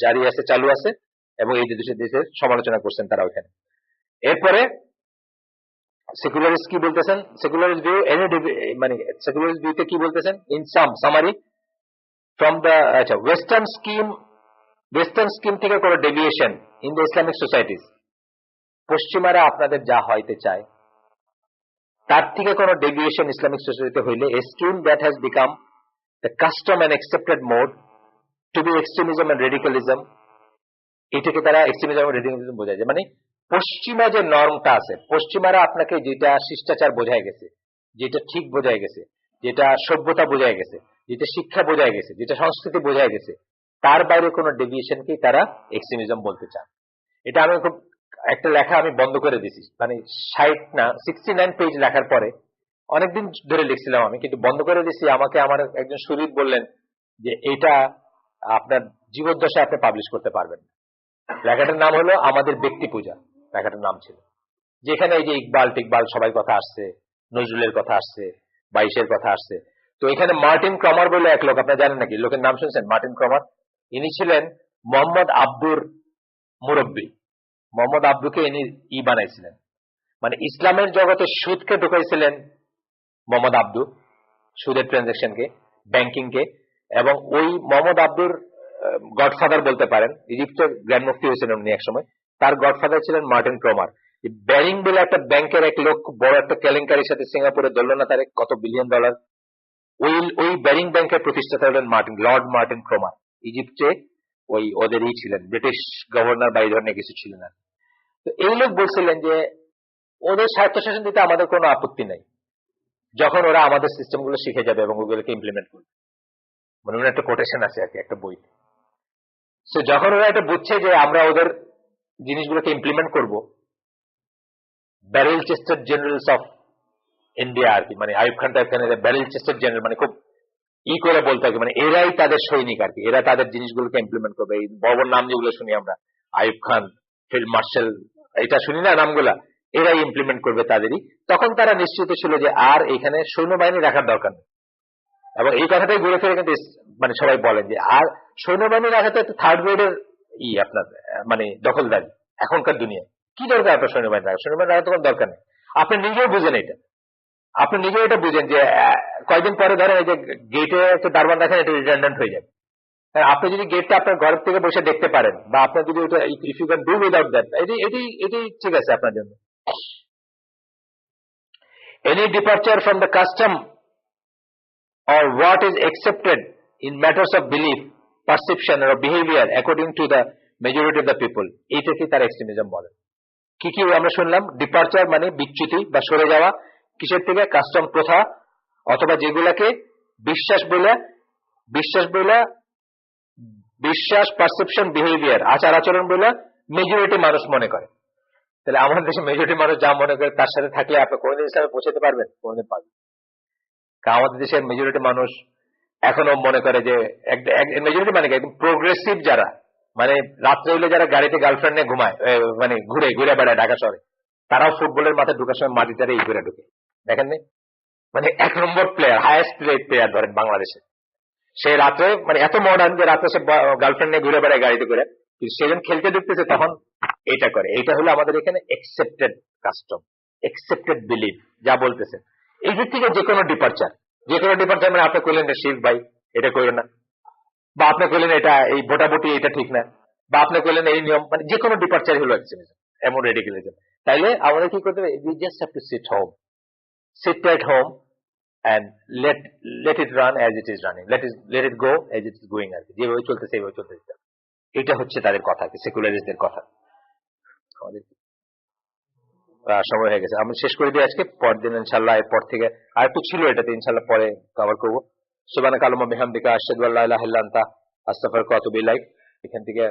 জারি আছে, চালু আছে, এবং এই 2 দেশের সমালোচনা করছেন তারা ওইখানে। এরপরে সেকুলারিস্ট কি বলতেছেন, সেকুলারিস্ট ভিউ মানে সেকুলারিস্ট ভিউতে কি বলতেছেন, in summary from the western scheme থেকে কোনো deviation in the Islamic societies, পশ্চিমারা আপনাদের যা হইতে চায় তার থেকে কোনো ডেভিয়েশন ইসলামিক সোসাইটিতে হইলে, a scheme that has become the custom and accepted mode to be extremism and radicalism, এটাকে তারা এক্সট্রিমিজম এবং রেডিকালিজম বোঝায়। যে মানে পশ্চিমা যে নর্মটা আছে, পশ্চিমারা আপনাকে যেটা শিষ্টাচার বোঝায় গেছে, যেটা ঠিক বোঝায় গেছে, যেটা সভ্যতা বোঝায় গেছে, যেটা শিক্ষা বোঝায় গেছে, যেটা সংস্কৃতি বোঝায় গেছে, তার বাইরে কোনো ডেভিয়েশনকেই তারা এক্সট্রিমিজম বলতে চান। এটা আমি খুব একটা লেখা আমি বন্ধ করে দিছি, মানে 69 পেজ লেখার পরে অনেকদিন ধরে লিখছিলাম আমি, কিন্তু বন্ধ করে দিছি। আমাকে আমার একজন সুহৃদ বললেন যে এটা আপনার জীবদ্দশায় আপনি পাবলিশ করতে পারবেন না। লেখাটার নাম হলো আমাদের ব্যক্তি পূজা, লেখাটার নাম ছিল, যেখানে এই যে ইকবাল টিকবাল সবাই কথা আসছে, নজরুলের কথা আসছে, বাইশের কথা আসছে। তো এখানে মার্টিন ক্রমার বলে এক লোক, আপনারা জানেন নাকি লোকের নাম শুনছেন? মার্টিন ক্রমার, ইনি ছিলেন মোহাম্মদ আব্দুর মুরব্বী। মোহাম্মদ আব্দুকে ইনি বানাইছিলেন, মানে ইসলামের জগতে সুদকে ঢুকাইছিলেন মোহাম্মদ আব্দু, সুদের ট্রানজাকশনকে, ব্যাংকিংকে। এবং ওই মোহাম্মদ আব্দুর গডফাদার বলতে পারেন, ইজিপ্টের গ্র্যান্ড মুফতি হয়েছিলেন উনি এক সময়, তার গডফাদার ছিলেন মার্টিন ক্রমার। ব্যারিং বলে একটা ব্যাংকের এক লোক বড় একটা কেলেঙ্কারির সাথে সিঙ্গাপুরে ধরল না, তার কত বিলিয়ন ডলার। ওই ব্যারিং ব্যাংকের প্রতিষ্ঠাতা হলেন লর্ড মার্টিন ক্রমার। ইজিপ্টে ওই ওদেরই ছিলেন, ব্রিটিশ গভর্নর বা এই ধরনের কিছু ছিলেন না। তো এই লোক বলছিলেন যে ওদের স্বায়ত্তশাসন দিতে আমাদের কোনো আপত্তি নাই, যখন ওরা আমাদের সিস্টেমগুলো শিখে যাবে এবং ওগুলোকে ইমপ্লিমেন্ট করবে। মানে একটা কোটেশন আছে আর কি একটা বই। সো যখন ওরা এটা বুঝছে যে আমরা ওদের জিনিসগুলোকে ইমপ্লিমেন্ট করব, barrel chested generals of India আর কি, মানে আইয়ুব খান টাইপ খানের ব্যারেল চেস্টেড জেনারেল, মানে খুব করে বলতে আর কি, মানে এরাই তাদের সৈনিক আর কি, এরা তাদের জিনিসগুলোকে ইমপ্লিমেন্ট করবে। এই বড় বড় নাম যেগুলো শুনি আমরা, আইয়ুব খান, ফিল্ড মার্শাল, এটা শুনি না নামগুলা, এরাই ইমপ্লিমেন্ট করবে তাদেরই। তখন তারা নিশ্চিত ছিল যে আর এখানে সৈন্যবাহিনী রাখার দরকার নেই। এবং এই কথাটাই ঘুরে ফিরে কিন্তু মানে সবাই বলেন যে আর সৈন্যবাহিনী রাখাতে একটা থার্ড গ্রেডের আপনার মানে দখলদারি এখনকার দুনিয়ায়। কি দরকার আপনার সৈন্যবাহিনী রাখা? সৈন্যবাহিনী রাখার তো কোনো দরকার নেই। আপনি নিজেও বুঝেন এটা, আপনি নিজেও এটা বুঝেন যে কয়েকদিন পরে ধরেন এই যে গেটে একটা দারোয়ান রাখেন, এটা রিডান্ডেন্ট হয়ে যাবে। আপনি যদি গেটটা আপনার ঘর থেকে বসে দেখতে পারেন, বা আপনার যদি ওটা if you can do without that, এটি ঠিক আছে আপনার জন্য। Any departure from the custom or what is accepted in matters of belief, perception or behavior according to the majority of the people, এটাকে তার এক্সট্রিমিজম বলে। কি কি আমরা শুনলাম? ডিপার্চার মানে বিচ্যুতি বা সরে যাওয়া কিসের থেকে? কাস্টম, প্রথা, অথবা যেগুলাকে বিশ্বাস, পারসেপশন, বিহেভিয়ার, আচার আচরণ বলে মেজরিটি মানুষ মনে করে। তাহলে আমাদের দেশে মেজরিটি মানুষ যা মনে করে তার সাথে থাকলে আপনি কোনদিন হিসাবে পৌঁছাতে পারবেন? কোনদিন পারবেন? আমাদের দেশের মেজরিটি মানুষ এখনো মনে করে যে মেজরিটি মানে একদম প্রোগ্রেসিভ যারা, মানে রাত্রে হইলে যারা গাড়িতে গার্লফ্রেন্ড নিয়ে ঘুমায়, মানে ঘুরে বেড়ায় ঢাকা শহরে, তারাও ফুটবলের মাথায় ঢুকার সময় মাটিটারে এই করে ঢুকে, দেখেননি? মানে 1 নম্বর প্লেয়ার, হাইয়েস্ট প্লেয়ার ধরেন বাংলাদেশে, সে রাত্রে মানে এত মডার্ন যে রাত্রে সে গার্লফ্রেন্ড নিয়ে ঘুরে বেড়ায় গাড়িতে করে, কিন্তু সে যখন খেলতে ঢুকতেছে তখন এটা করে। এইটা হলো আমাদের এখানে একসেপ্টেড কাস্টম, একসেপ্টেড বিলিফ যা বলতেছে। এই দিক থেকে যে কোনো ডিপার্চার মানে আপনি কইলেন শিখ ভাই এটা করেন না, বা আপনি কইলেন এটা এই ভোটাভুটি এটা ঠিক না, বা আপনি কইলেন এই নিয়ম, মানে যে কোনো ডিপার্চার হলো এক্সট্রিমিজম, এমন রেডিকালিজম। তাইলে আমাদের কি করতে হবে? We just have to sit at home and let it run as it is running, let it go as it is going, আর কি যেভাবে চলতেছে সেইভাবে চলতে দিতে। এটা হচ্ছে তাদের কথা, সেকুলারিস্টদের কথা। আমাদের সময় হয়ে গেছে, আমি শেষ করে দিই আজকে। পরদিন ইনশাআল্লাহ এরপর থেকে আর একটু ছিল, এটাতে ইনশাআল্লাহ পরে কভার করবো। সুবহানাকা আল্লাহুম্মা বিহামদিকা আশহাদু আল্লা ইলাহা ইল্লা আনতা আস্তাগফিরুকা ওয়া আতুবু ইলাইক। এখান থেকে